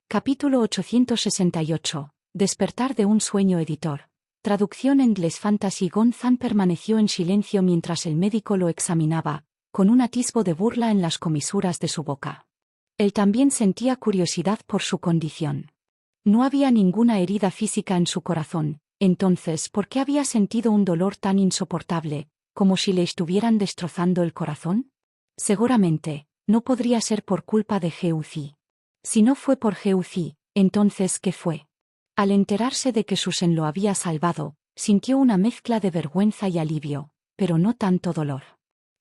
Capítulo 868. Despertar de un sueño. Editor. Traducción en inglés. Fantasy. Gonzan permaneció en silencio mientras el médico lo examinaba, con un atisbo de burla en las comisuras de su boca. Él también sentía curiosidad por su condición. No había ninguna herida física en su corazón, entonces ¿por qué había sentido un dolor tan insoportable, como si le estuvieran destrozando el corazón? Seguramente, no podría ser por culpa de Geuzi. Si no fue por Geuzi, entonces ¿qué fue? Al enterarse de que Susan lo había salvado, sintió una mezcla de vergüenza y alivio, pero no tanto dolor.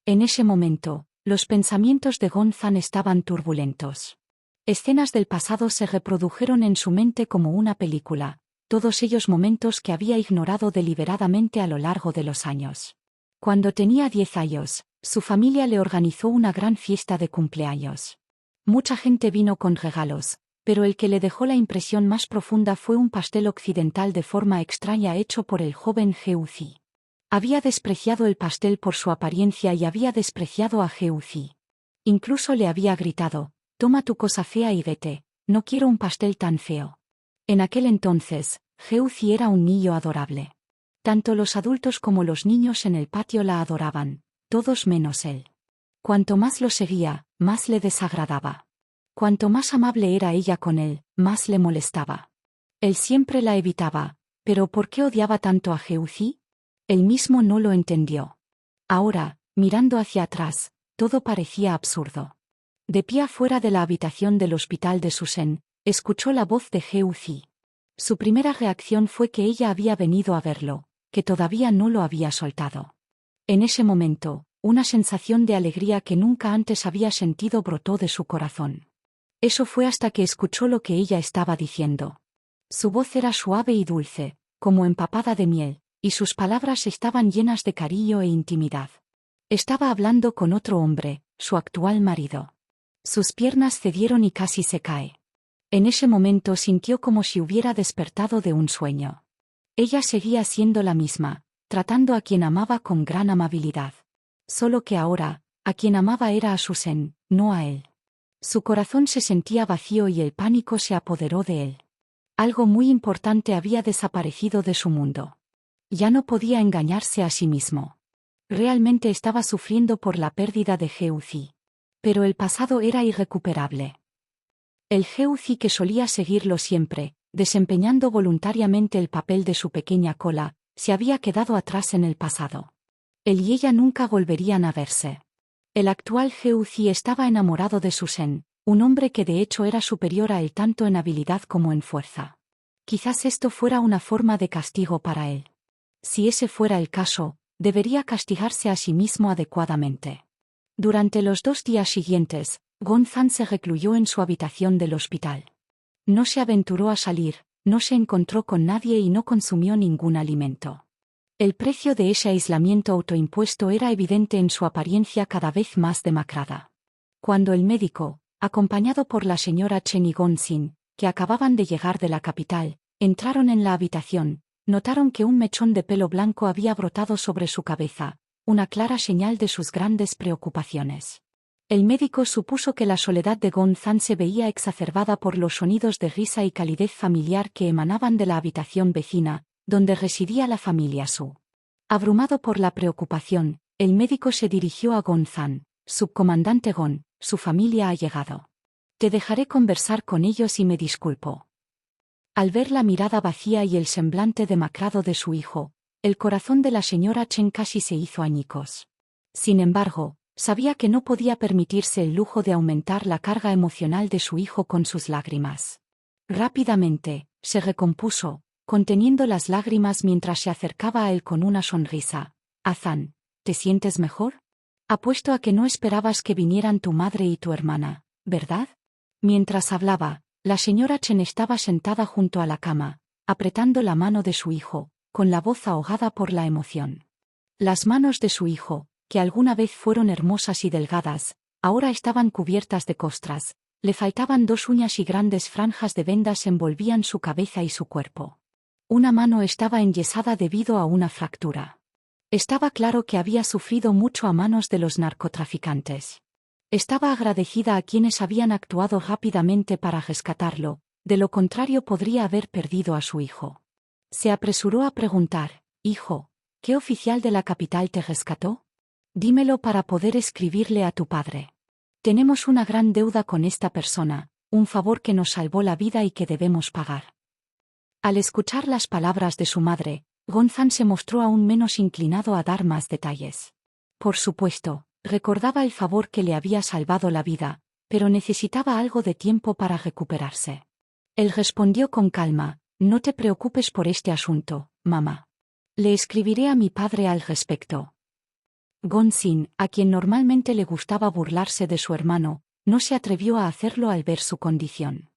En ese momento, los pensamientos de Gonzan estaban turbulentos. Escenas del pasado se reprodujeron en su mente como una película, todos ellos momentos que había ignorado deliberadamente a lo largo de los años. Cuando tenía 10 años, su familia le organizó una gran fiesta de cumpleaños. Mucha gente vino con regalos, pero el que le dejó la impresión más profunda fue un pastel occidental de forma extraña hecho por el joven Geuzi. Había despreciado el pastel por su apariencia y había despreciado a Geuzi. Incluso le había gritado: «Toma tu cosa fea y vete, no quiero un pastel tan feo». En aquel entonces, Geuzi era un niño adorable. Tanto los adultos como los niños en el patio la adoraban, todos menos él. Cuanto más lo seguía, más le desagradaba. Cuanto más amable era ella con él, más le molestaba. Él siempre la evitaba, pero ¿por qué odiaba tanto a Geuzi? Él mismo no lo entendió. Ahora, mirando hacia atrás, todo parecía absurdo. De pie afuera de la habitación del hospital de Susan, escuchó la voz de Geuzi. Su primera reacción fue que ella había venido a verlo, que todavía no lo había soltado. En ese momento, una sensación de alegría que nunca antes había sentido brotó de su corazón. Eso fue hasta que escuchó lo que ella estaba diciendo. Su voz era suave y dulce, como empapada de miel, y sus palabras estaban llenas de cariño e intimidad. Estaba hablando con otro hombre, su actual marido. Sus piernas cedieron y casi se cae. En ese momento sintió como si hubiera despertado de un sueño. Ella seguía siendo la misma, tratando a quien amaba con gran amabilidad. Solo que ahora, a quien amaba era a Susan, no a él. Su corazón se sentía vacío y el pánico se apoderó de él. Algo muy importante había desaparecido de su mundo. Ya no podía engañarse a sí mismo. Realmente estaba sufriendo por la pérdida de Geuzi. Pero el pasado era irrecuperable. El Geuzi que solía seguirlo siempre, desempeñando voluntariamente el papel de su pequeña cola, se había quedado atrás en el pasado. Él y ella nunca volverían a verse. El actual Geuzi estaba enamorado de Susan, un hombre que de hecho era superior a él tanto en habilidad como en fuerza. Quizás esto fuera una forma de castigo para él. Si ese fuera el caso, debería castigarse a sí mismo adecuadamente. Durante los 2 días siguientes, Gonzan se recluyó en su habitación del hospital. No se aventuró a salir, no se encontró con nadie y no consumió ningún alimento. El precio de ese aislamiento autoimpuesto era evidente en su apariencia cada vez más demacrada. Cuando el médico, acompañado por la señora Chen y Gonzin, que acababan de llegar de la capital, entraron en la habitación, notaron que un mechón de pelo blanco había brotado sobre su cabeza, una clara señal de sus grandes preocupaciones. El médico supuso que la soledad de Gonzan se veía exacerbada por los sonidos de risa y calidez familiar que emanaban de la habitación vecina, donde residía la familia Su. Abrumado por la preocupación, el médico se dirigió a Gonzan: «Subcomandante Gon, su familia ha llegado. Te dejaré conversar con ellos y me disculpo». Al ver la mirada vacía y el semblante demacrado de su hijo, el corazón de la señora Chen casi se hizo añicos. Sin embargo, sabía que no podía permitirse el lujo de aumentar la carga emocional de su hijo con sus lágrimas. Rápidamente, se recompuso, conteniendo las lágrimas mientras se acercaba a él con una sonrisa. «Azan, ¿te sientes mejor? Apuesto a que no esperabas que vinieran tu madre y tu hermana, ¿verdad?». Mientras hablaba, la señora Chen estaba sentada junto a la cama, apretando la mano de su hijo, con la voz ahogada por la emoción. Las manos de su hijo, que alguna vez fueron hermosas y delgadas, ahora estaban cubiertas de costras, le faltaban 2 uñas y grandes franjas de vendas envolvían su cabeza y su cuerpo. Una mano estaba enyesada debido a una fractura. Estaba claro que había sufrido mucho a manos de los narcotraficantes. Estaba agradecida a quienes habían actuado rápidamente para rescatarlo, De lo contrario podría haber perdido a su hijo. Se apresuró a preguntar: «Hijo, ¿qué oficial de la capital te rescató? Dímelo para poder escribirle a tu padre. Tenemos una gran deuda con esta persona, un favor que nos salvó la vida y que debemos pagar». Al escuchar las palabras de su madre, Gonzan se mostró aún menos inclinado a dar más detalles. Por supuesto, recordaba el favor que le había salvado la vida, pero necesitaba algo de tiempo para recuperarse. Él respondió con calma: «No te preocupes por este asunto, mamá. Le escribiré a mi padre al respecto». Gonzin, a quien normalmente le gustaba burlarse de su hermano, no se atrevió a hacerlo al ver su condición.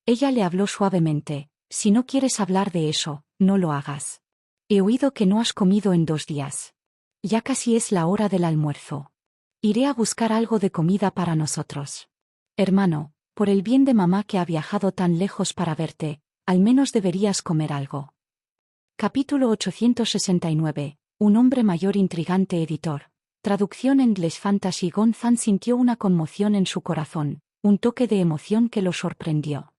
Ella le habló suavemente: «Si no quieres hablar de eso, no lo hagas. He oído que no has comido en 2 días. Ya casi es la hora del almuerzo. Iré a buscar algo de comida para nosotros. Hermano, por el bien de mamá que ha viajado tan lejos para verte, al menos deberías comer algo». Capítulo 869. Un hombre mayor intrigante editor. Traducción en inglés Fantasy. Gonzan sintió una conmoción en su corazón, un toque de emoción que lo sorprendió.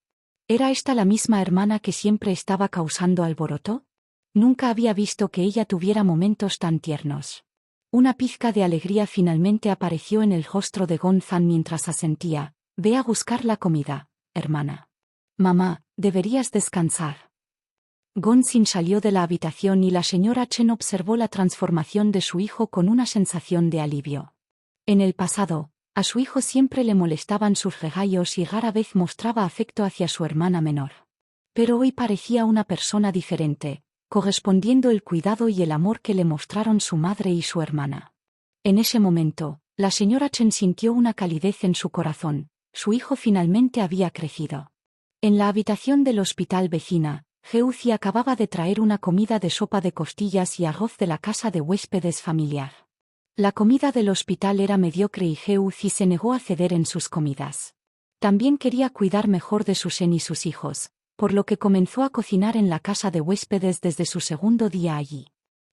¿Era esta la misma hermana que siempre estaba causando alboroto? Nunca había visto que ella tuviera momentos tan tiernos. Una pizca de alegría finalmente apareció en el rostro de Gonzan mientras asentía: «Ve a buscar la comida, hermana. Mamá, deberías descansar». Gonzin salió de la habitación y la señora Chen observó la transformación de su hijo con una sensación de alivio. En el pasado, a su hijo siempre le molestaban sus regaños y rara vez mostraba afecto hacia su hermana menor. Pero hoy parecía una persona diferente, correspondiendo el cuidado y el amor que le mostraron su madre y su hermana. En ese momento, la señora Chen sintió una calidez en su corazón: su hijo finalmente había crecido. En la habitación del hospital vecina, Geuzi acababa de traer una comida de sopa de costillas y arroz de la casa de huéspedes familiar. La comida del hospital era mediocre y Geuzi se negó a ceder en sus comidas. También quería cuidar mejor de Susan y sus hijos, por lo que comenzó a cocinar en la casa de huéspedes desde su segundo día allí.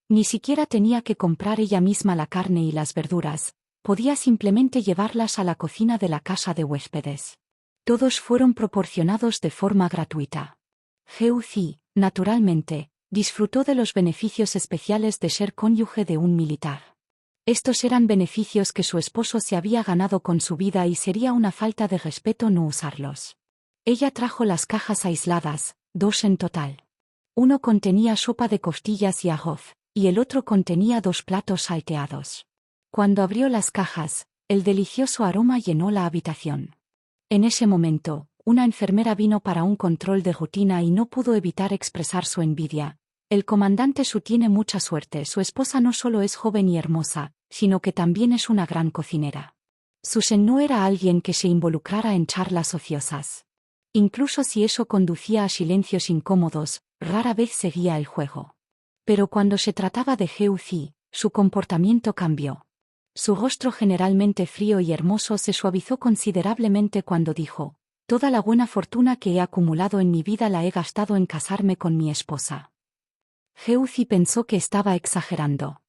Ni siquiera tenía que comprar ella misma la carne y las verduras, podía simplemente llevarlas a la cocina de la casa de huéspedes. Todos fueron proporcionados de forma gratuita. Geuzi, naturalmente, disfrutó de los beneficios especiales de ser cónyuge de un militar. Estos eran beneficios que su esposo se había ganado con su vida y sería una falta de respeto no usarlos. Ella trajo las cajas aisladas, 2 en total. Uno contenía sopa de costillas y arroz, y el otro contenía 2 platos salteados. Cuando abrió las cajas, el delicioso aroma llenó la habitación. En ese momento, una enfermera vino para un control de rutina y no pudo evitar expresar su envidia. «El comandante Su tiene mucha suerte, su esposa no solo es joven y hermosa, sino que también es una gran cocinera». Susan no era alguien que se involucrara en charlas ociosas. Incluso si eso conducía a silencios incómodos, rara vez seguía el juego. Pero cuando se trataba de Geuzi, su comportamiento cambió. Su rostro generalmente frío y hermoso se suavizó considerablemente cuando dijo: «Toda la buena fortuna que he acumulado en mi vida la he gastado en casarme con mi esposa». Geuzi pensó que estaba exagerando.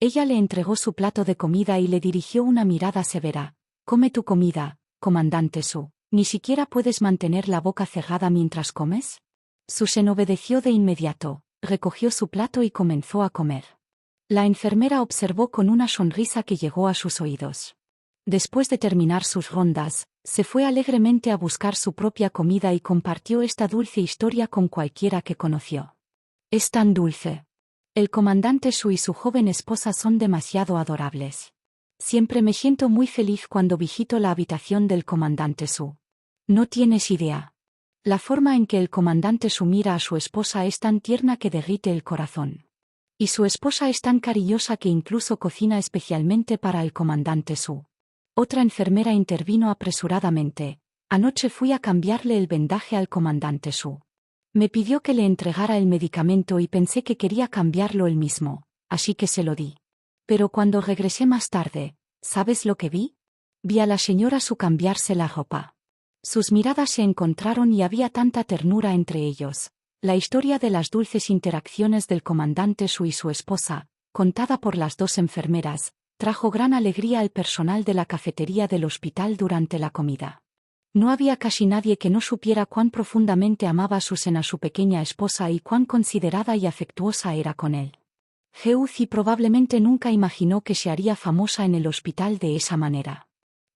Ella le entregó su plato de comida y le dirigió una mirada severa: «Come tu comida, comandante Su. ¿Ni siquiera puedes mantener la boca cerrada mientras comes?». Susan obedeció de inmediato, recogió su plato y comenzó a comer. La enfermera observó con una sonrisa que llegó a sus oídos. Después de terminar sus rondas, se fue alegremente a buscar su propia comida y compartió esta dulce historia con cualquiera que conoció. «Es tan dulce. El comandante Su y su joven esposa son demasiado adorables. Siempre me siento muy feliz cuando visito la habitación del comandante Su. No tienes idea. La forma en que el comandante Su mira a su esposa es tan tierna que derrite el corazón. Y su esposa es tan cariñosa que incluso cocina especialmente para el comandante Su». Otra enfermera intervino apresuradamente: «Anoche fui a cambiarle el vendaje al comandante Su. Me pidió que le entregara el medicamento y pensé que quería cambiarlo él mismo, así que se lo di. Pero cuando regresé más tarde, ¿sabes lo que vi? Vi a la señora Su cambiarse la ropa». Sus miradas se encontraron y había tanta ternura entre ellos. La historia de las dulces interacciones del comandante Su y su esposa, contada por las 2 enfermeras, trajo gran alegría al personal de la cafetería del hospital durante la comida. No había casi nadie que no supiera cuán profundamente amaba Susan a su pequeña esposa y cuán considerada y afectuosa era con él. Geuzi probablemente nunca imaginó que se haría famosa en el hospital de esa manera.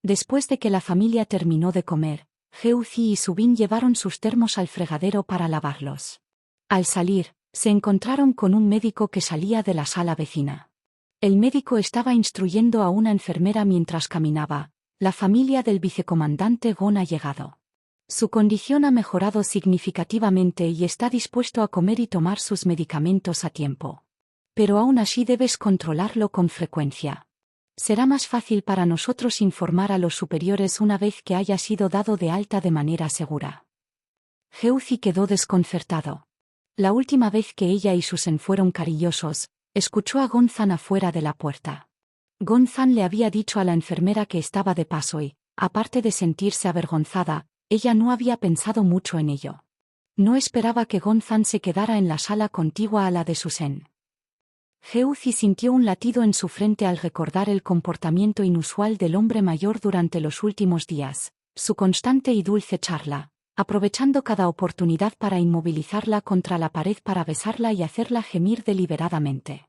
Después de que la familia terminó de comer, Geuzi y Subin llevaron sus termos al fregadero para lavarlos. Al salir, se encontraron con un médico que salía de la sala vecina. El médico estaba instruyendo a una enfermera mientras caminaba. La familia del vicecomandante Gon ha llegado. Su condición ha mejorado significativamente y está dispuesto a comer y tomar sus medicamentos a tiempo. Pero aún así debes controlarlo con frecuencia. Será más fácil para nosotros informar a los superiores una vez que haya sido dado de alta de manera segura. Geuzi quedó desconcertado. La última vez que ella y Susan fueron cariñosos, escuchó a Gonzan afuera de la puerta. Gonzan le había dicho a la enfermera que estaba de paso y, aparte de sentirse avergonzada, ella no había pensado mucho en ello. No esperaba que Gonzan se quedara en la sala contigua a la de Susan. Geuzi sintió un latido en su frente al recordar el comportamiento inusual del hombre mayor durante los últimos días, su constante y dulce charla, aprovechando cada oportunidad para inmovilizarla contra la pared para besarla y hacerla gemir deliberadamente.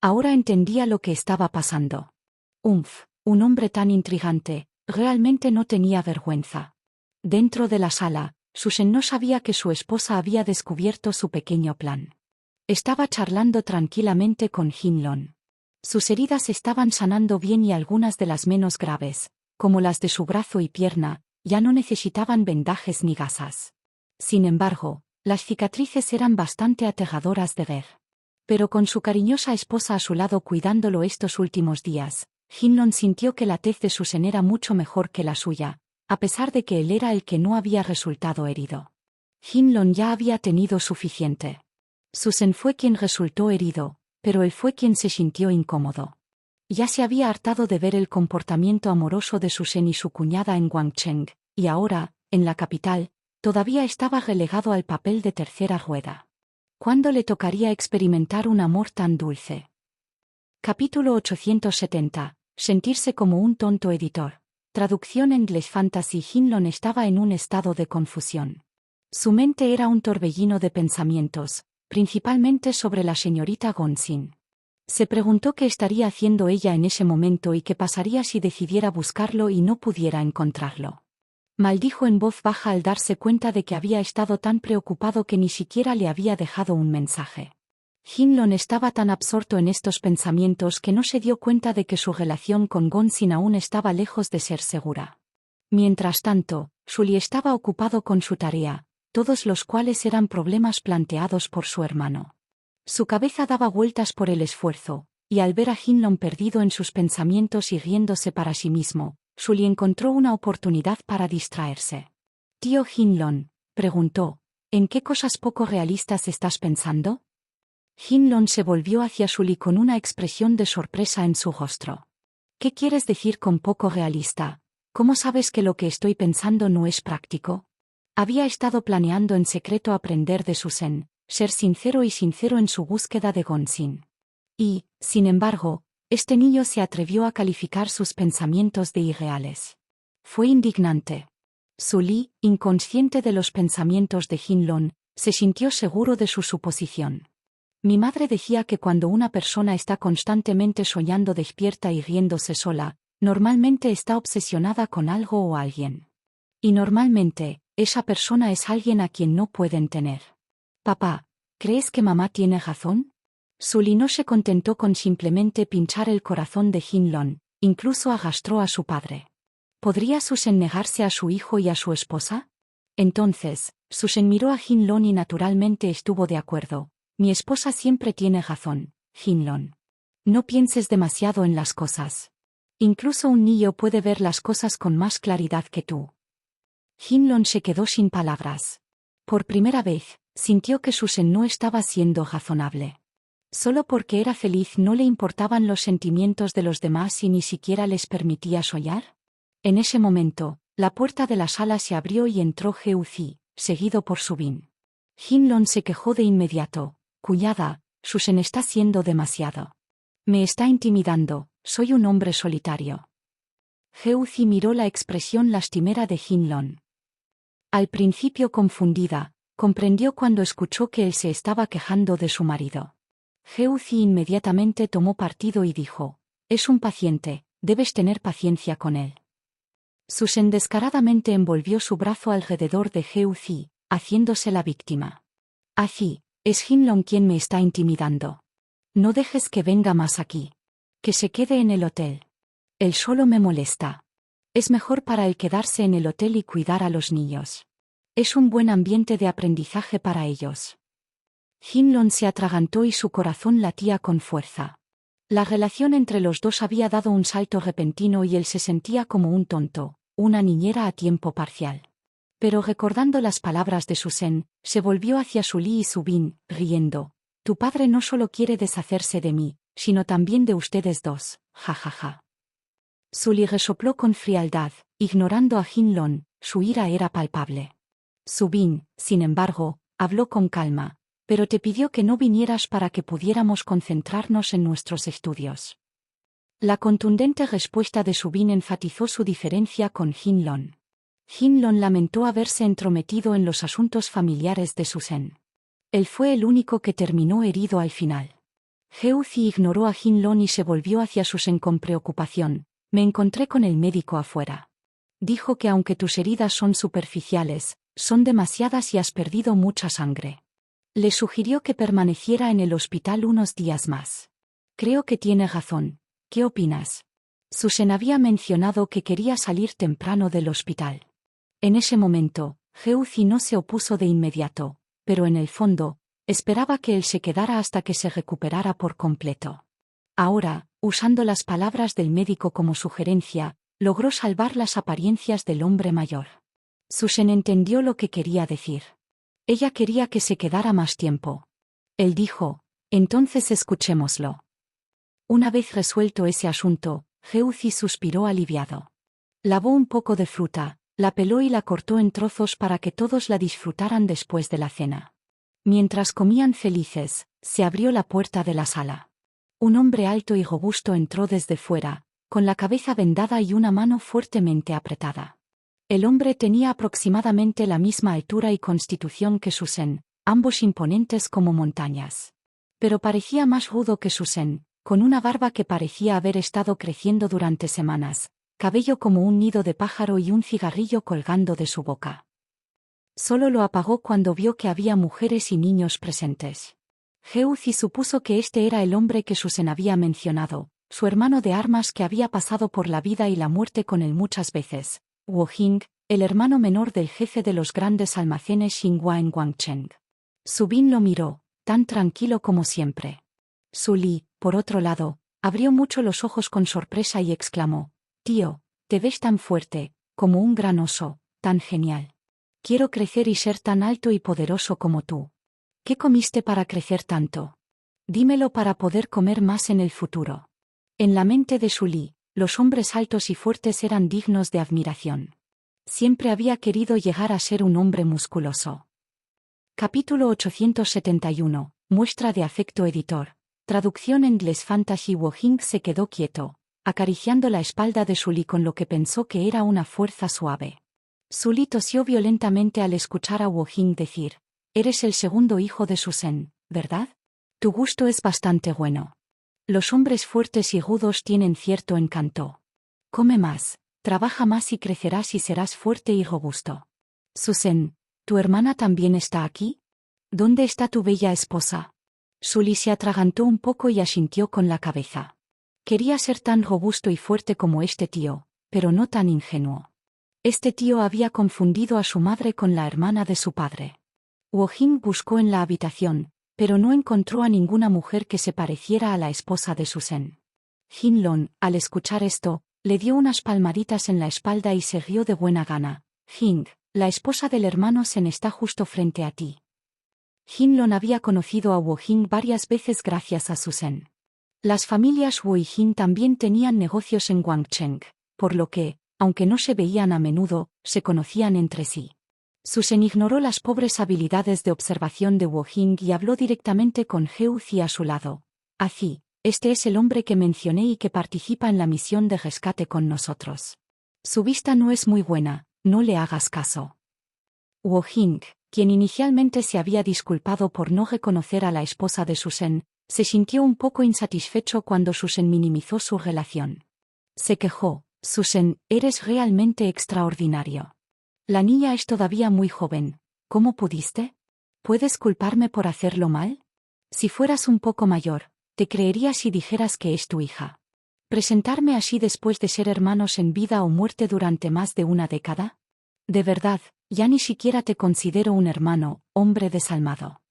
Ahora entendía lo que estaba pasando. Un hombre tan intrigante, realmente no tenía vergüenza. Dentro de la sala, Susan no sabía que su esposa había descubierto su pequeño plan. Estaba charlando tranquilamente con Hin-Lon. Sus heridas estaban sanando bien y algunas de las menos graves, como las de su brazo y pierna, ya no necesitaban vendajes ni gasas. Sin embargo, las cicatrices eran bastante aterradoras de ver. Pero con su cariñosa esposa a su lado cuidándolo estos últimos días, Hin-Lon sintió que la tez de Susan era mucho mejor que la suya, a pesar de que él era el que no había resultado herido. Hin-Lon ya había tenido suficiente. Susan fue quien resultó herido, pero él fue quien se sintió incómodo. Ya se había hartado de ver el comportamiento amoroso de Susan y su cuñada en Guangcheng, y ahora, en la capital, todavía estaba relegado al papel de tercera rueda. ¿Cuándo le tocaría experimentar un amor tan dulce? Capítulo 870. Sentirse como un tonto editor. Traducción English Fantasy. Hin-Lon estaba en un estado de confusión. Su mente era un torbellino de pensamientos, principalmente sobre la señorita Gonsin. Se preguntó qué estaría haciendo ella en ese momento y qué pasaría si decidiera buscarlo y no pudiera encontrarlo. Maldijo en voz baja al darse cuenta de que había estado tan preocupado que ni siquiera le había dejado un mensaje. Hin-Lon estaba tan absorto en estos pensamientos que no se dio cuenta de que su relación con Gonsin aún estaba lejos de ser segura. Mientras tanto, Sully estaba ocupado con su tarea, todos los cuales eran problemas planteados por su hermano. Su cabeza daba vueltas por el esfuerzo, y al ver a Hin-Lon perdido en sus pensamientos y riéndose para sí mismo, Sully encontró una oportunidad para distraerse. «Tío Hin-Lon», preguntó, «¿en qué cosas poco realistas estás pensando?» Hin-Lon se volvió hacia Sully con una expresión de sorpresa en su rostro. «¿Qué quieres decir con poco realista? ¿Cómo sabes que lo que estoy pensando no es práctico?» Había estado planeando en secreto aprender de Susan, ser sincero en su búsqueda de Gonsin. Y, sin embargo, este niño se atrevió a calificar sus pensamientos de irreales. Fue indignante. Sully, inconsciente de los pensamientos de Hin-Lon, se sintió seguro de su suposición. Mi madre decía que cuando una persona está constantemente soñando despierta y riéndose sola, normalmente está obsesionada con algo o alguien. Y normalmente, esa persona es alguien a quien no pueden tener. Papá, ¿crees que mamá tiene razón? Sully no se contentó con simplemente pinchar el corazón de Hin-Lon, incluso agastró a su padre. ¿Podría Susan negarse a su hijo y a su esposa? Entonces, Susan miró a Hin-Lon y naturalmente estuvo de acuerdo. Mi esposa siempre tiene razón, Hin-Lon. No pienses demasiado en las cosas. Incluso un niño puede ver las cosas con más claridad que tú. Hin-Lon se quedó sin palabras. Por primera vez, sintió que Susan no estaba siendo razonable. Solo porque era feliz no le importaban los sentimientos de los demás y ni siquiera les permitía soñar. En ese momento, la puerta de la sala se abrió y entró Geuzi, seguido por Subin. Hin-Lon se quejó de inmediato. «Cuñada, Susan está siendo demasiado. Me está intimidando, soy un hombre solitario». Geuzi miró la expresión lastimera de Hin-Lon. Al principio confundida, comprendió cuando escuchó que él se estaba quejando de su marido. Geuzi inmediatamente tomó partido y dijo: «Es un paciente, debes tener paciencia con él». Susan descaradamente envolvió su brazo alrededor de Geuzi, haciéndose la víctima. «Así, es Hinlong quien me está intimidando. No dejes que venga más aquí. Que se quede en el hotel. Él solo me molesta. Es mejor para él quedarse en el hotel y cuidar a los niños. Es un buen ambiente de aprendizaje para ellos». Hinlong se atragantó y su corazón latía con fuerza. La relación entre los dos había dado un salto repentino y él se sentía como un tonto, una niñera a tiempo parcial. Pero recordando las palabras de Susan, se volvió hacia Sully y Subin, riendo. «Tu padre no solo quiere deshacerse de mí, sino también de ustedes dos, jajaja». Sully resopló con frialdad, ignorando a Hinlong, su ira era palpable. Subin, sin embargo, habló con calma, pero te pidió que no vinieras para que pudiéramos concentrarnos en nuestros estudios. La contundente respuesta de Subin enfatizó su diferencia con Hinlong. Hinlong lamentó haberse entrometido en los asuntos familiares de Susan. Él fue el único que terminó herido al final. Geuzi ignoró a Hinlong y se volvió hacia Susan con preocupación. «Me encontré con el médico afuera. Dijo que aunque tus heridas son superficiales, son demasiadas y has perdido mucha sangre. Le sugirió que permaneciera en el hospital unos días más. Creo que tiene razón. ¿Qué opinas?» Susan había mencionado que quería salir temprano del hospital. En ese momento, Geuzi no se opuso de inmediato, pero en el fondo, esperaba que él se quedara hasta que se recuperara por completo. Ahora, usando las palabras del médico como sugerencia, logró salvar las apariencias del hombre mayor. Susan entendió lo que quería decir. Ella quería que se quedara más tiempo. Él dijo: «Entonces escuchémoslo». Una vez resuelto ese asunto, Geuzi suspiró aliviado. Lavó un poco de fruta, la peló y la cortó en trozos para que todos la disfrutaran después de la cena. Mientras comían felices, se abrió la puerta de la sala. Un hombre alto y robusto entró desde fuera, con la cabeza vendada y una mano fuertemente apretada. El hombre tenía aproximadamente la misma altura y constitución que Susan, ambos imponentes como montañas. Pero parecía más rudo que Susan, con una barba que parecía haber estado creciendo durante semanas, cabello como un nido de pájaro y un cigarrillo colgando de su boca. Solo lo apagó cuando vio que había mujeres y niños presentes. Geuzi supuso que este era el hombre que Susan había mencionado, su hermano de armas que había pasado por la vida y la muerte con él muchas veces, Wu Jing, el hermano menor del jefe de los grandes almacenes Xinhua en Guangcheng. Subin lo miró, tan tranquilo como siempre. Sully, por otro lado, abrió mucho los ojos con sorpresa y exclamó: «Tío, te ves tan fuerte, como un gran oso, tan genial. Quiero crecer y ser tan alto y poderoso como tú. ¿Qué comiste para crecer tanto? Dímelo para poder comer más en el futuro». En la mente de Sully, los hombres altos y fuertes eran dignos de admiración. Siempre había querido llegar a ser un hombre musculoso. Capítulo 871. Muestra de afecto editor. Traducción en inglés Fantasy. Wu Jing se quedó quieto, acariciando la espalda de Sully con lo que pensó que era una fuerza suave. Sully tosió violentamente al escuchar a Wu Jing decir: «Eres el segundo hijo de Susan, ¿verdad? Tu gusto es bastante bueno. Los hombres fuertes y rudos tienen cierto encanto. Come más, trabaja más y crecerás y serás fuerte y robusto. Susan, ¿tu hermana también está aquí? ¿Dónde está tu bella esposa?» Sully se atragantó un poco y asintió con la cabeza. Quería ser tan robusto y fuerte como este tío, pero no tan ingenuo. Este tío había confundido a su madre con la hermana de su padre. Wu Jing buscó en la habitación, pero no encontró a ninguna mujer que se pareciera a la esposa de Susan. Hinlong, al escuchar esto, le dio unas palmaditas en la espalda y se rió de buena gana. «Jing, la esposa del hermano Sen está justo frente a ti». Hinlong había conocido a Wu Jing varias veces gracias a Susan. Las familias Wu y Jing también tenían negocios en Guangcheng, por lo que, aunque no se veían a menudo, se conocían entre sí. Susan ignoró las pobres habilidades de observación de Wu Jing y habló directamente con Geuzi a su lado. «Así, este es el hombre que mencioné y que participa en la misión de rescate con nosotros. Su vista no es muy buena, no le hagas caso». Wo Jing, quien inicialmente se había disculpado por no reconocer a la esposa de Susan, se sintió un poco insatisfecho cuando Susan minimizó su relación. Se quejó: Susan, eres realmente extraordinario. La niña es todavía muy joven. ¿Cómo pudiste? ¿Puedes culparme por hacerlo mal? Si fueras un poco mayor, te creería si dijeras que es tu hija. ¿Presentarme así después de ser hermanos en vida o muerte durante más de una década? De verdad, ya ni siquiera te considero un hermano, hombre desalmado.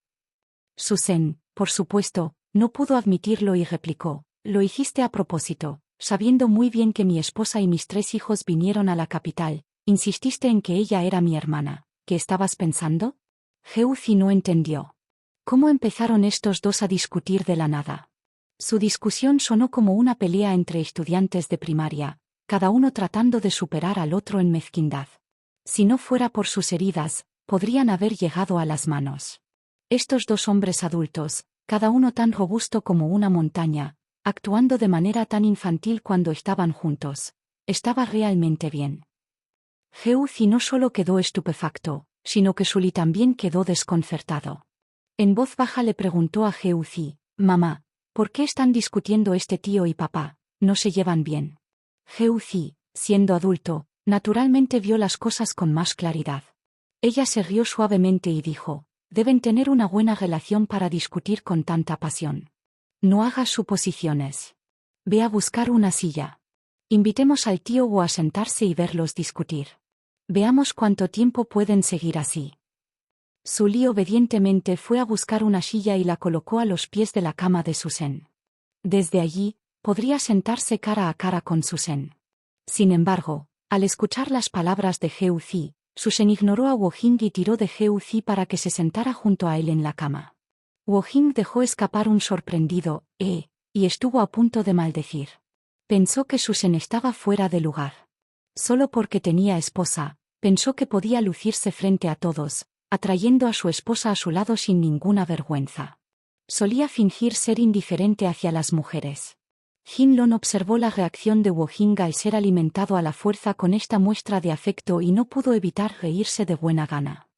Susan, por supuesto, no pudo admitirlo y replicó: lo hiciste a propósito, sabiendo muy bien que mi esposa y mis 3 hijos vinieron a la capital, insististe en que ella era mi hermana. ¿Qué estabas pensando? Geuzi no entendió. ¿Cómo empezaron estos dos a discutir de la nada? Su discusión sonó como una pelea entre estudiantes de primaria, cada uno tratando de superar al otro en mezquindad. Si no fuera por sus heridas, podrían haber llegado a las manos. Estos 2 hombres adultos, cada uno tan robusto como una montaña, actuando de manera tan infantil cuando estaban juntos, estaba realmente bien. Geuzi no solo quedó estupefacto, sino que Sully también quedó desconcertado. En voz baja le preguntó a Geuzi: mamá, ¿por qué están discutiendo este tío y papá? ¿No se llevan bien? Geuzi, siendo adulto, naturalmente vio las cosas con más claridad. Ella se rió suavemente y dijo: deben tener una buena relación para discutir con tanta pasión. No hagas suposiciones. Ve a buscar una silla. Invitemos al tío Wu a sentarse y verlos discutir. Veamos cuánto tiempo pueden seguir así. Sully obedientemente fue a buscar una silla y la colocó a los pies de la cama de Susan. Desde allí, podría sentarse cara a cara con Susan. Sin embargo, al escuchar las palabras de Geuzi, Susan ignoró a Wo Jing y tiró de Geuzi para que se sentara junto a él en la cama. Wo Jing dejó escapar un sorprendido y estuvo a punto de maldecir. Pensó que Susan estaba fuera de lugar. Solo porque tenía esposa, pensó que podía lucirse frente a todos, atrayendo a su esposa a su lado sin ninguna vergüenza. Solía fingir ser indiferente hacia las mujeres. Jin Lon observó la reacción de Wo Jing al ser alimentado a la fuerza con esta muestra de afecto y no pudo evitar reírse de buena gana.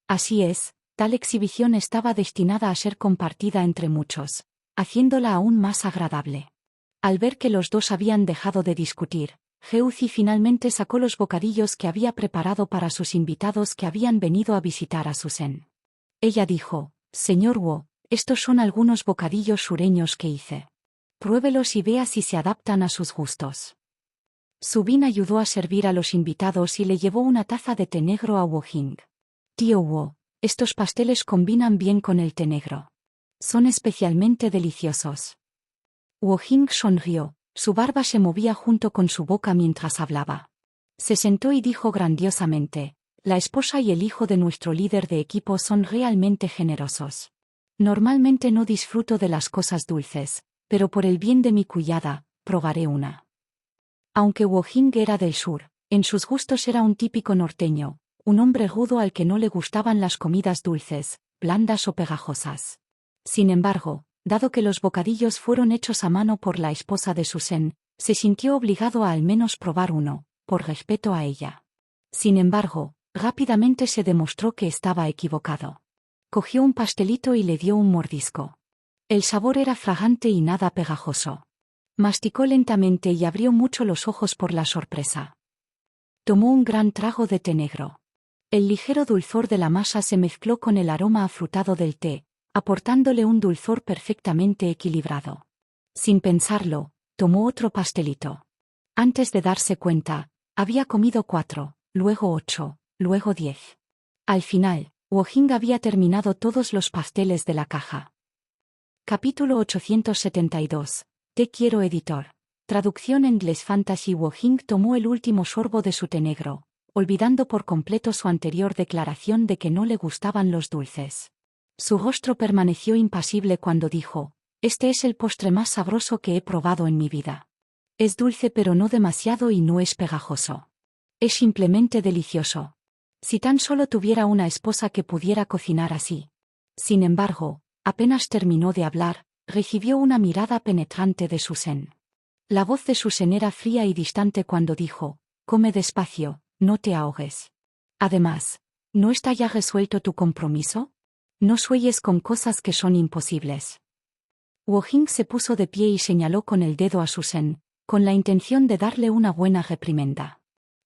Así es, tal exhibición estaba destinada a ser compartida entre muchos, haciéndola aún más agradable. Al ver que los dos habían dejado de discutir, Geuzi finalmente sacó los bocadillos que había preparado para sus invitados que habían venido a visitar a Susan. Ella dijo: señor Wu, estos son algunos bocadillos sureños que hice. Pruébelos y vea si se adaptan a sus gustos. Subin ayudó a servir a los invitados y le llevó una taza de té negro a Wo Jing. Tío Wu, estos pasteles combinan bien con el té negro. Son especialmente deliciosos. Wo Jing sonrió, su barba se movía junto con su boca mientras hablaba. Se sentó y dijo grandiosamente: la esposa y el hijo de nuestro líder de equipo son realmente generosos. Normalmente no disfruto de las cosas dulces, pero por el bien de mi cuñada, probaré una. Aunque Wo Jing era del sur, en sus gustos era un típico norteño, un hombre rudo al que no le gustaban las comidas dulces, blandas o pegajosas. Sin embargo, dado que los bocadillos fueron hechos a mano por la esposa de Susan, se sintió obligado a al menos probar uno, por respeto a ella. Sin embargo, rápidamente se demostró que estaba equivocado. Cogió un pastelito y le dio un mordisco. El sabor era fragante y nada pegajoso. Masticó lentamente y abrió mucho los ojos por la sorpresa. Tomó un gran trago de té negro. El ligero dulzor de la masa se mezcló con el aroma afrutado del té, aportándole un dulzor perfectamente equilibrado. Sin pensarlo, tomó otro pastelito. Antes de darse cuenta, había comido 4, luego 8, luego 10. Al final, Wo Jing había terminado todos los pasteles de la caja. Capítulo 872. Te quiero, editor. Traducción en inglés Fantasy. Wo Jing tomó el último sorbo de su té negro, olvidando por completo su anterior declaración de que no le gustaban los dulces. Su rostro permaneció impasible cuando dijo: este es el postre más sabroso que he probado en mi vida. Es dulce pero no demasiado y no es pegajoso. Es simplemente delicioso. Si tan solo tuviera una esposa que pudiera cocinar así. Sin embargo, apenas terminó de hablar, recibió una mirada penetrante de Susan. La voz de Susan era fría y distante cuando dijo: come despacio, no te ahogues. Además, ¿No está ya resuelto tu compromiso? No sueñes con cosas que son imposibles. Wohin se puso de pie y señaló con el dedo a Susan, con la intención de darle una buena reprimenda.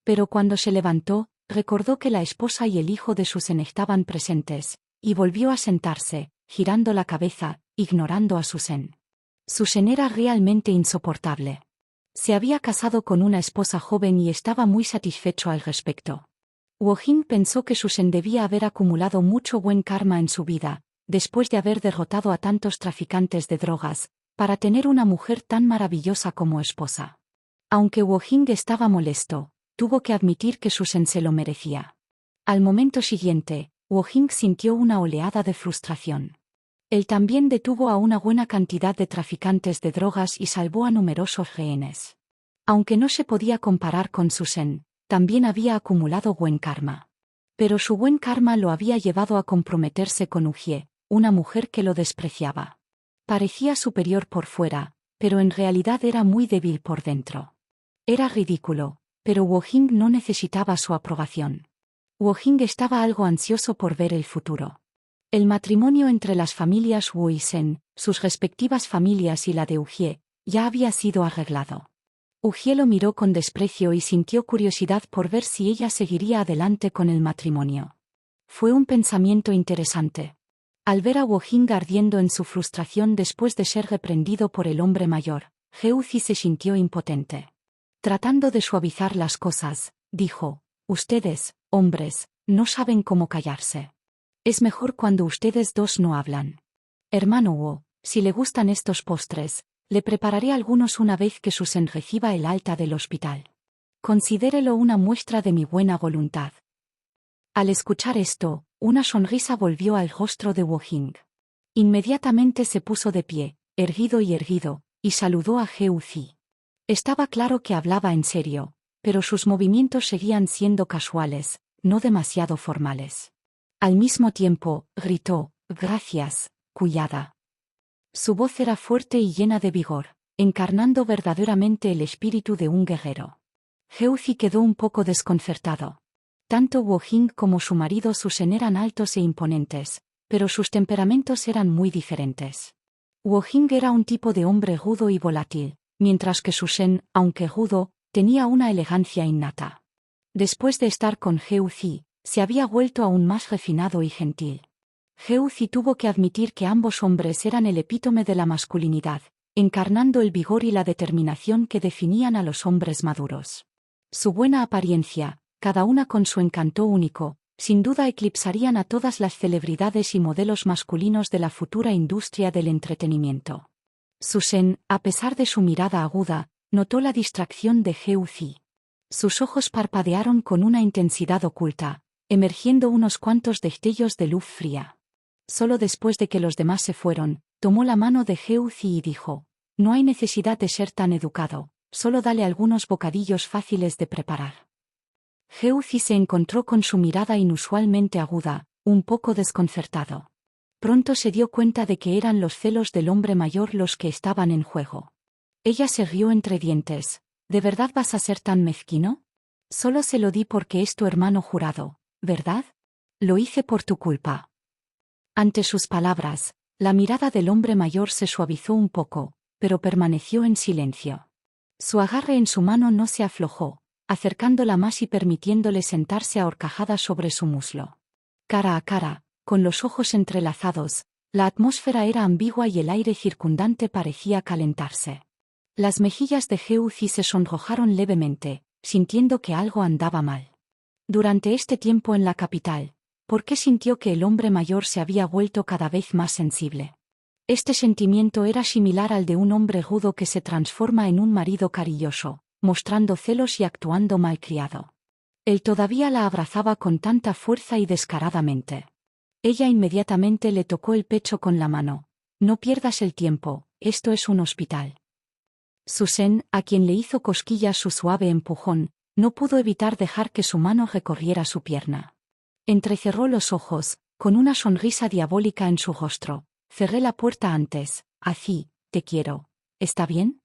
Pero cuando se levantó, recordó que la esposa y el hijo de Susan estaban presentes, y volvió a sentarse, girando la cabeza, ignorando a Susan. Susan era realmente insoportable. Se había casado con una esposa joven y estaba muy satisfecho al respecto. Wohin pensó que Susan debía haber acumulado mucho buen karma en su vida, después de haber derrotado a tantos traficantes de drogas, para tener una mujer tan maravillosa como esposa. Aunque Wohin estaba molesto, tuvo que admitir que Susan se lo merecía. Al momento siguiente, Wohin sintió una oleada de frustración. Él también detuvo a una buena cantidad de traficantes de drogas y salvó a numerosos rehenes. Aunque no se podía comparar con Susan, también había acumulado buen karma. Pero su buen karma lo había llevado a comprometerse con Ujie, una mujer que lo despreciaba. Parecía superior por fuera, pero en realidad era muy débil por dentro. Era ridículo, pero Wohin no necesitaba su aprobación. Wohin estaba algo ansioso por ver el futuro. El matrimonio entre las familias Wu y Sen, sus respectivas familias y la de Ujie, ya había sido arreglado. Ujie lo miró con desprecio y sintió curiosidad por ver si ella seguiría adelante con el matrimonio. Fue un pensamiento interesante. Al ver a Wohin ardiendo en su frustración después de ser reprendido por el hombre mayor, Geuzi se sintió impotente. Tratando de suavizar las cosas, dijo: ustedes, hombres, no saben cómo callarse. Es mejor cuando ustedes dos no hablan. Hermano Wu, si le gustan estos postres, le prepararé algunos una vez que Susan reciba el alta del hospital. Considérelo una muestra de mi buena voluntad. Al escuchar esto, una sonrisa volvió al rostro de Wohin. Inmediatamente se puso de pie, erguido, y saludó a Geuzi. Estaba claro que hablaba en serio, pero sus movimientos seguían siendo casuales, no demasiado formales. Al mismo tiempo, gritó: «Gracias, cuñada». Su voz era fuerte y llena de vigor, encarnando verdaderamente el espíritu de un guerrero. Geuzi quedó un poco desconcertado. Tanto Wohin como su marido Susan eran altos e imponentes, pero sus temperamentos eran muy diferentes. Wohin era un tipo de hombre rudo y volátil, mientras que Susan, aunque rudo, tenía una elegancia innata. Después de estar con Geuzi, se había vuelto aún más refinado y gentil. Geuzi tuvo que admitir que ambos hombres eran el epítome de la masculinidad, encarnando el vigor y la determinación que definían a los hombres maduros. Su buena apariencia, cada una con su encanto único, sin duda eclipsarían a todas las celebridades y modelos masculinos de la futura industria del entretenimiento. Susan, a pesar de su mirada aguda, notó la distracción de Geuzi. Sus ojos parpadearon con una intensidad oculta, emergiendo unos cuantos destellos de luz fría. Solo después de que los demás se fueron, tomó la mano de Geuzi y dijo: «No hay necesidad de ser tan educado, solo dale algunos bocadillos fáciles de preparar». Geuzi se encontró con su mirada inusualmente aguda, un poco desconcertado. Pronto se dio cuenta de que eran los celos del hombre mayor los que estaban en juego. Ella se rió entre dientes: «¿De verdad vas a ser tan mezquino? Solo se lo di porque es tu hermano jurado, ¿verdad? Lo hice por tu culpa». Ante sus palabras, la mirada del hombre mayor se suavizó un poco, pero permaneció en silencio. Su agarre en su mano no se aflojó, acercándola más y permitiéndole sentarse a horcajadas sobre su muslo. Cara a cara, con los ojos entrelazados, la atmósfera era ambigua y el aire circundante parecía calentarse. Las mejillas de Geuzi se sonrojaron levemente, sintiendo que algo andaba mal. Durante este tiempo en la capital, ¿por qué sintió que el hombre mayor se había vuelto cada vez más sensible? Este sentimiento era similar al de un hombre rudo que se transforma en un marido cariñoso, mostrando celos y actuando malcriado. Él todavía la abrazaba con tanta fuerza y descaradamente. Ella inmediatamente le tocó el pecho con la mano. «No pierdas el tiempo, esto es un hospital». Susan, a quien le hizo cosquillas su suave empujón, no pudo evitar dejar que su mano recorriera su pierna. Entrecerró los ojos, con una sonrisa diabólica en su rostro. «Cerré la puerta antes, así, te quiero. ¿Está bien?».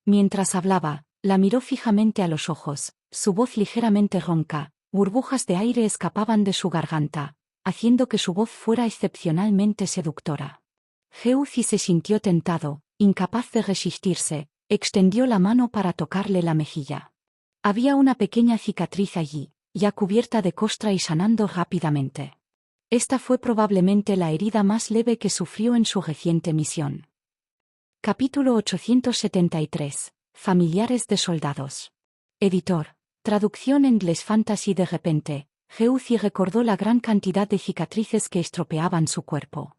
Mientras hablaba, la miró fijamente a los ojos, su voz ligeramente ronca, Burbujas de aire escapaban de su garganta, haciendo que su voz fuera excepcionalmente seductora. Geuzi se sintió tentado, incapaz de resistirse, extendió la mano para tocarle la mejilla. Había una pequeña cicatriz allí, ya cubierta de costra y sanando rápidamente. Esta fue probablemente la herida más leve que sufrió en su reciente misión. Capítulo 873. Familiares de soldados. Editor. Traducción en Les Fantasy. De repente, Geuzi recordó la gran cantidad de cicatrices que estropeaban su cuerpo.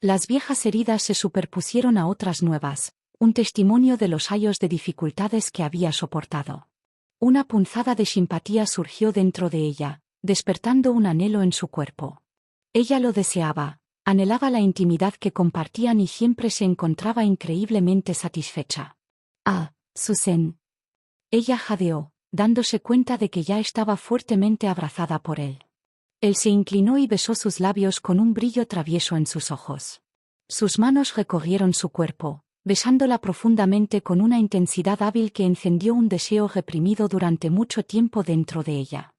Las viejas heridas se superpusieron a otras nuevas, un testimonio de los años de dificultades que había soportado. Una punzada de simpatía surgió dentro de ella, despertando un anhelo en su cuerpo. Ella lo deseaba, anhelaba la intimidad que compartían y siempre se encontraba increíblemente satisfecha. «Ah, Susan». Ella jadeó, dándose cuenta de que ya estaba fuertemente abrazada por él. Él se inclinó y besó sus labios con un brillo travieso en sus ojos. Sus manos recorrieron su cuerpo, besándola profundamente con una intensidad hábil que encendió un deseo reprimido durante mucho tiempo dentro de ella.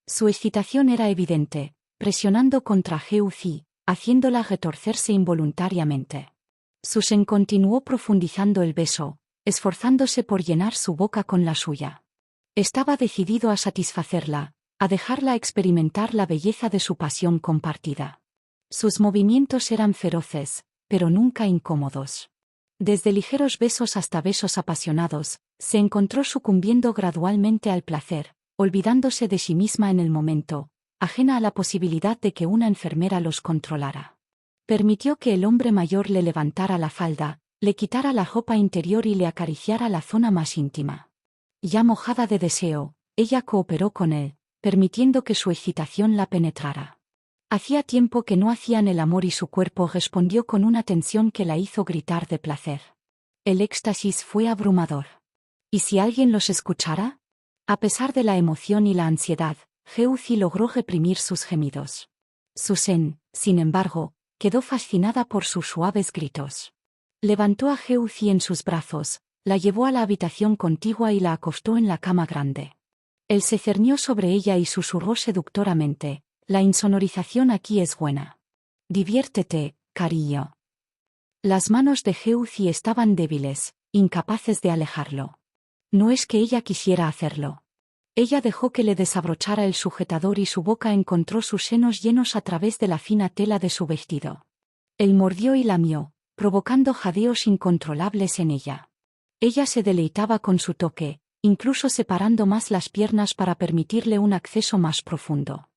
Su excitación era evidente, presionando contra Geuzi, haciéndola retorcerse involuntariamente. Susan continuó profundizando el beso, esforzándose por llenar su boca con la suya. Estaba decidido a satisfacerla, a dejarla experimentar la belleza de su pasión compartida. Sus movimientos eran feroces, pero nunca incómodos. Desde ligeros besos hasta besos apasionados, se encontró sucumbiendo gradualmente al placer, olvidándose de sí misma en el momento, ajena a la posibilidad de que una enfermera los controlara. Permitió que el hombre mayor le levantara la falda, le quitara la ropa interior y le acariciara la zona más íntima. Ya mojada de deseo, ella cooperó con él, permitiendo que su excitación la penetrara. Hacía tiempo que no hacían el amor y su cuerpo respondió con una tensión que la hizo gritar de placer. El éxtasis fue abrumador. ¿Y si alguien los escuchara? A pesar de la emoción y la ansiedad, Geuzi logró reprimir sus gemidos. Susan, sin embargo, quedó fascinada por sus suaves gritos. Levantó a Geuzi en sus brazos, la llevó a la habitación contigua y la acostó en la cama grande. Él se cernió sobre ella y susurró seductoramente: «La insonorización aquí es buena. Diviértete, cariño». Las manos de Geuzi estaban débiles, incapaces de alejarlo. No es que ella quisiera hacerlo. Ella dejó que le desabrochara el sujetador y su boca encontró sus senos llenos a través de la fina tela de su vestido. Él mordió y lamió, provocando jadeos incontrolables en ella. Ella se deleitaba con su toque, incluso separando más las piernas para permitirle un acceso más profundo.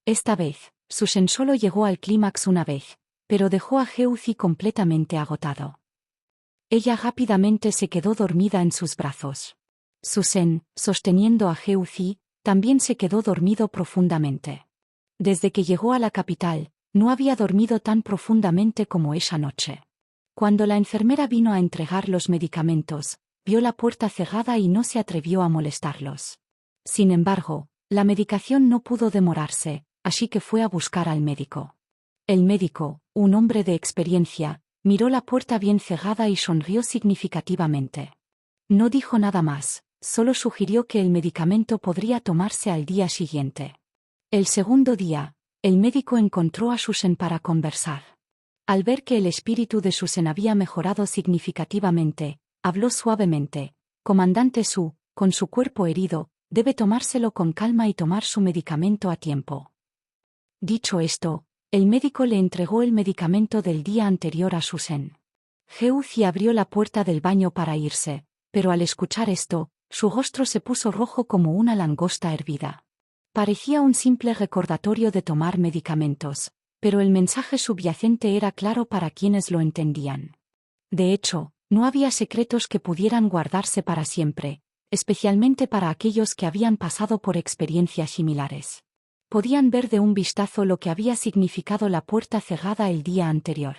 Esta vez, Susan solo llegó al clímax una vez, pero dejó a Geuzi completamente agotado. Ella rápidamente se quedó dormida en sus brazos. Susan, sosteniendo a Geuzi, también se quedó dormido profundamente. Desde que llegó a la capital, no había dormido tan profundamente como esa noche. Cuando la enfermera vino a entregar los medicamentos, vio la puerta cerrada y no se atrevió a molestarlos. Sin embargo, la medicación no pudo demorarse, así que fue a buscar al médico. El médico, un hombre de experiencia, miró la puerta bien cerrada y sonrió significativamente. No dijo nada más, solo sugirió que el medicamento podría tomarse al día siguiente. El segundo día, el médico encontró a Susan para conversar. Al ver que el espíritu de Susan había mejorado significativamente, habló suavemente: «Comandante Su, con su cuerpo herido, debe tomárselo con calma y tomar su medicamento a tiempo». Dicho esto, el médico le entregó el medicamento del día anterior a Susan. Geuzi abrió la puerta del baño para irse, pero al escuchar esto, su rostro se puso rojo como una langosta hervida. Parecía un simple recordatorio de tomar medicamentos, pero el mensaje subyacente era claro para quienes lo entendían. De hecho, no había secretos que pudieran guardarse para siempre, especialmente para aquellos que habían pasado por experiencias similares. Podían ver de un vistazo lo que había significado la puerta cerrada el día anterior.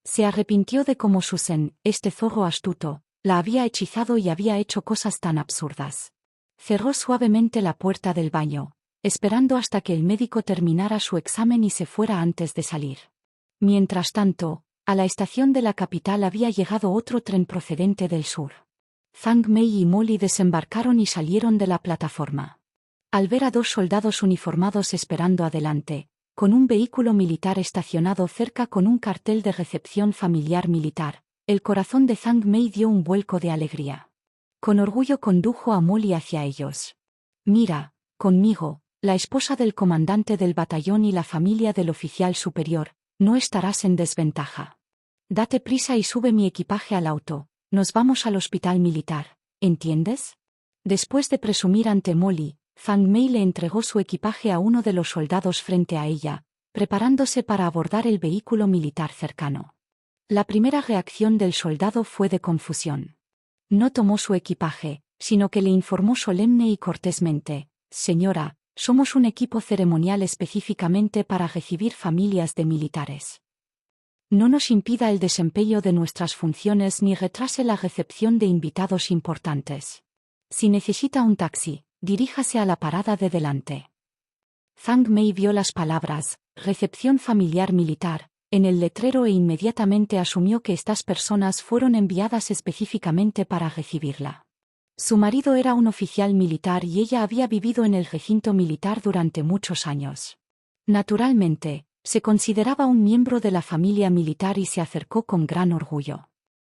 Se arrepintió de cómo Susan, este zorro astuto, la había hechizado y había hecho cosas tan absurdas. Cerró suavemente la puerta del baño, esperando hasta que el médico terminara su examen y se fuera antes de salir. Mientras tanto, a la estación de la capital había llegado otro tren procedente del sur. Zhang Mei y Molly desembarcaron y salieron de la plataforma. al ver a dos soldados uniformados esperando adelante, con un vehículo militar estacionado cerca con un cartel de recepción familiar militar, el corazón de Zhang Mei dio un vuelco de alegría. Con orgullo condujo a Molly hacia ellos. Mira, conmigo, la esposa del comandante del batallón y la familia del oficial superior, no estarás en desventaja. Date prisa y sube mi equipaje al auto, nos vamos al hospital militar, ¿entiendes? Después de presumir ante Molly, Zhang Mei le entregó su equipaje a uno de los soldados frente a ella, preparándose para abordar el vehículo militar cercano. La primera reacción del soldado fue de confusión. No tomó su equipaje, sino que le informó solemne y cortésmente: «Señora, somos un equipo ceremonial específicamente para recibir familias de militares. No nos impida el desempeño de nuestras funciones ni retrase la recepción de invitados importantes. Si necesita un taxi, diríjase a la parada de delante». Zhang Mei vio las palabras «recepción familiar militar» en el letrero e inmediatamente asumió que estas personas fueron enviadas específicamente para recibirla. Su marido era un oficial militar y ella había vivido en el recinto militar durante muchos años. Naturalmente, se consideraba un miembro de la familia militar y se acercó con gran orgullo.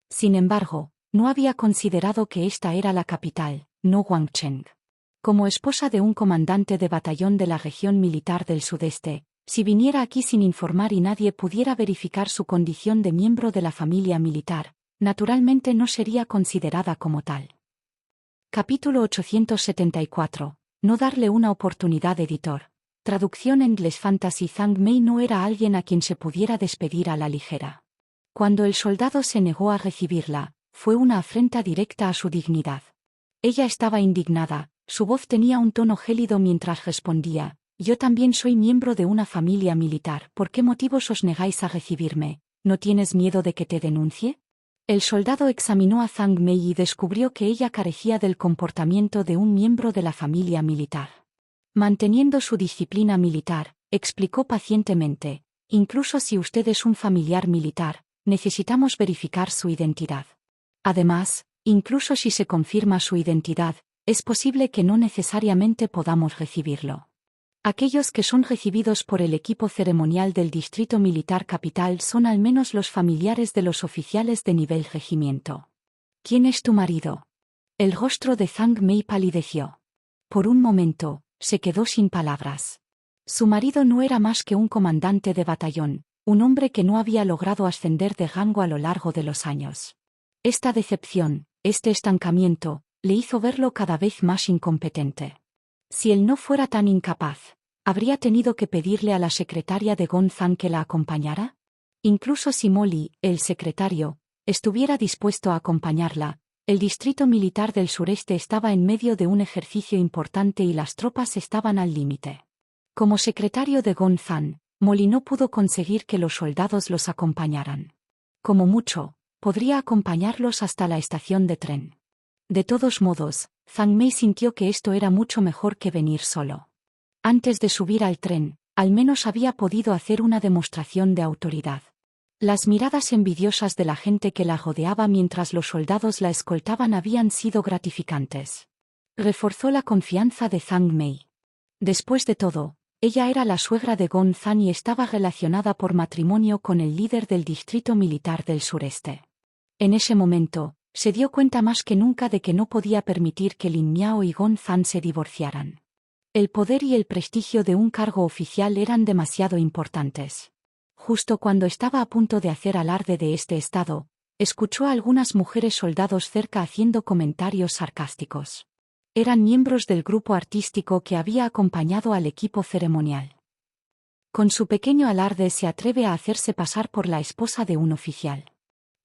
Sin embargo, no había considerado que esta era la capital, no Guangcheng. Como esposa de un comandante de batallón de la región militar del sudeste, si viniera aquí sin informar y nadie pudiera verificar su condición de miembro de la familia militar, naturalmente no sería considerada como tal. Capítulo 874. No darle una oportunidad. Editor. Traducción en inglés. Fantasy. Zhang Mei no era alguien a quien se pudiera despedir a la ligera. Cuando el soldado se negó a recibirla, fue una afrenta directa a su dignidad. Ella estaba indignada, su voz tenía un tono gélido mientras respondía: «Yo también soy miembro de una familia militar. ¿Por qué motivos os negáis a recibirme? ¿No tienes miedo de que te denuncie?» El soldado examinó a Zhang Mei y descubrió que ella carecía del comportamiento de un miembro de la familia militar. Manteniendo su disciplina militar, explicó pacientemente: «Incluso si usted es un familiar militar, necesitamos verificar su identidad. Además, incluso si se confirma su identidad, es posible que no necesariamente podamos recibirlo. Aquellos que son recibidos por el equipo ceremonial del Distrito Militar Capital son al menos los familiares de los oficiales de nivel regimiento». «¿Quién es tu marido?». El rostro de Zhang Mei palideció. Por un momento, se quedó sin palabras. Su marido no era más que un comandante de batallón, un hombre que no había logrado ascender de rango a lo largo de los años. Esta decepción, este estancamiento, le hizo verlo cada vez más incompetente. Si él no fuera tan incapaz, ¿habría tenido que pedirle a la secretaria de Gonzan que la acompañara? Incluso si Molly, el secretario, estuviera dispuesto a acompañarla, el distrito militar del sureste estaba en medio de un ejercicio importante y las tropas estaban al límite. Como secretario de Gonzan, Molly no pudo conseguir que los soldados los acompañaran. Como mucho, podría acompañarlos hasta la estación de tren. De todos modos, Zhang Mei sintió que esto era mucho mejor que venir solo. Antes de subir al tren, al menos había podido hacer una demostración de autoridad. Las miradas envidiosas de la gente que la rodeaba mientras los soldados la escoltaban habían sido gratificantes. Reforzó la confianza de Zhang Mei. Después de todo, ella era la suegra de Gonzan y estaba relacionada por matrimonio con el líder del distrito militar del sureste. En ese momento, se dio cuenta más que nunca de que no podía permitir que Lin Miao y Gonzan se divorciaran. El poder y el prestigio de un cargo oficial eran demasiado importantes. Justo cuando estaba a punto de hacer alarde de este estado, escuchó a algunas mujeres soldados cerca haciendo comentarios sarcásticos. Eran miembros del grupo artístico que había acompañado al equipo ceremonial. Con su pequeño alarde se atreve a hacerse pasar por la esposa de un oficial.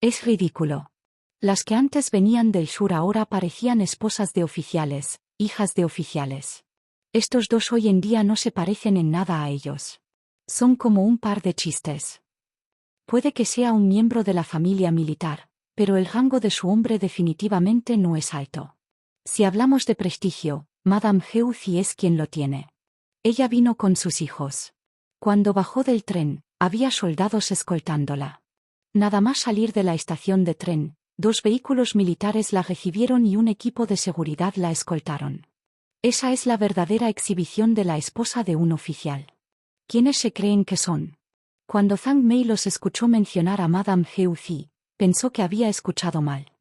Es ridículo. Las que antes venían del sur ahora parecían esposas de oficiales, hijas de oficiales. Estos dos hoy en día no se parecen en nada a ellos. Son como un par de chistes. Puede que sea un miembro de la familia militar, pero el rango de su hombre definitivamente no es alto. Si hablamos de prestigio, Madame Heuzi es quien lo tiene. Ella vino con sus hijos. Cuando bajó del tren, había soldados escoltándola. Nada más salir de la estación de tren, 2 vehículos militares la recibieron y un equipo de seguridad la escoltaron. Esa es la verdadera exhibición de la esposa de un oficial. ¿Quiénes se creen que son? Cuando Zhang Mei los escuchó mencionar a Madame Heuzi, pensó que había escuchado mal.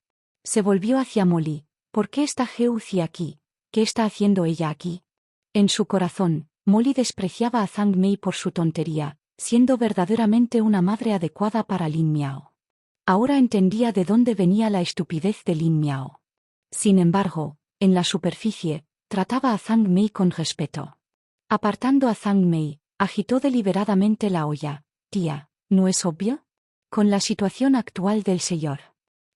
Se volvió hacia Molly. ¿Por qué está Heuzi aquí? ¿Qué está haciendo ella aquí? En su corazón, Molly despreciaba a Zhang Mei por su tontería, siendo verdaderamente una madre adecuada para Lin Miao. Ahora entendía de dónde venía la estupidez de Lin Miao. Sin embargo, en la superficie, trataba a Zhang Mei con respeto. Apartando a Zhang Mei, agitó deliberadamente la olla. Tía, ¿no es obvio? Con la situación actual del señor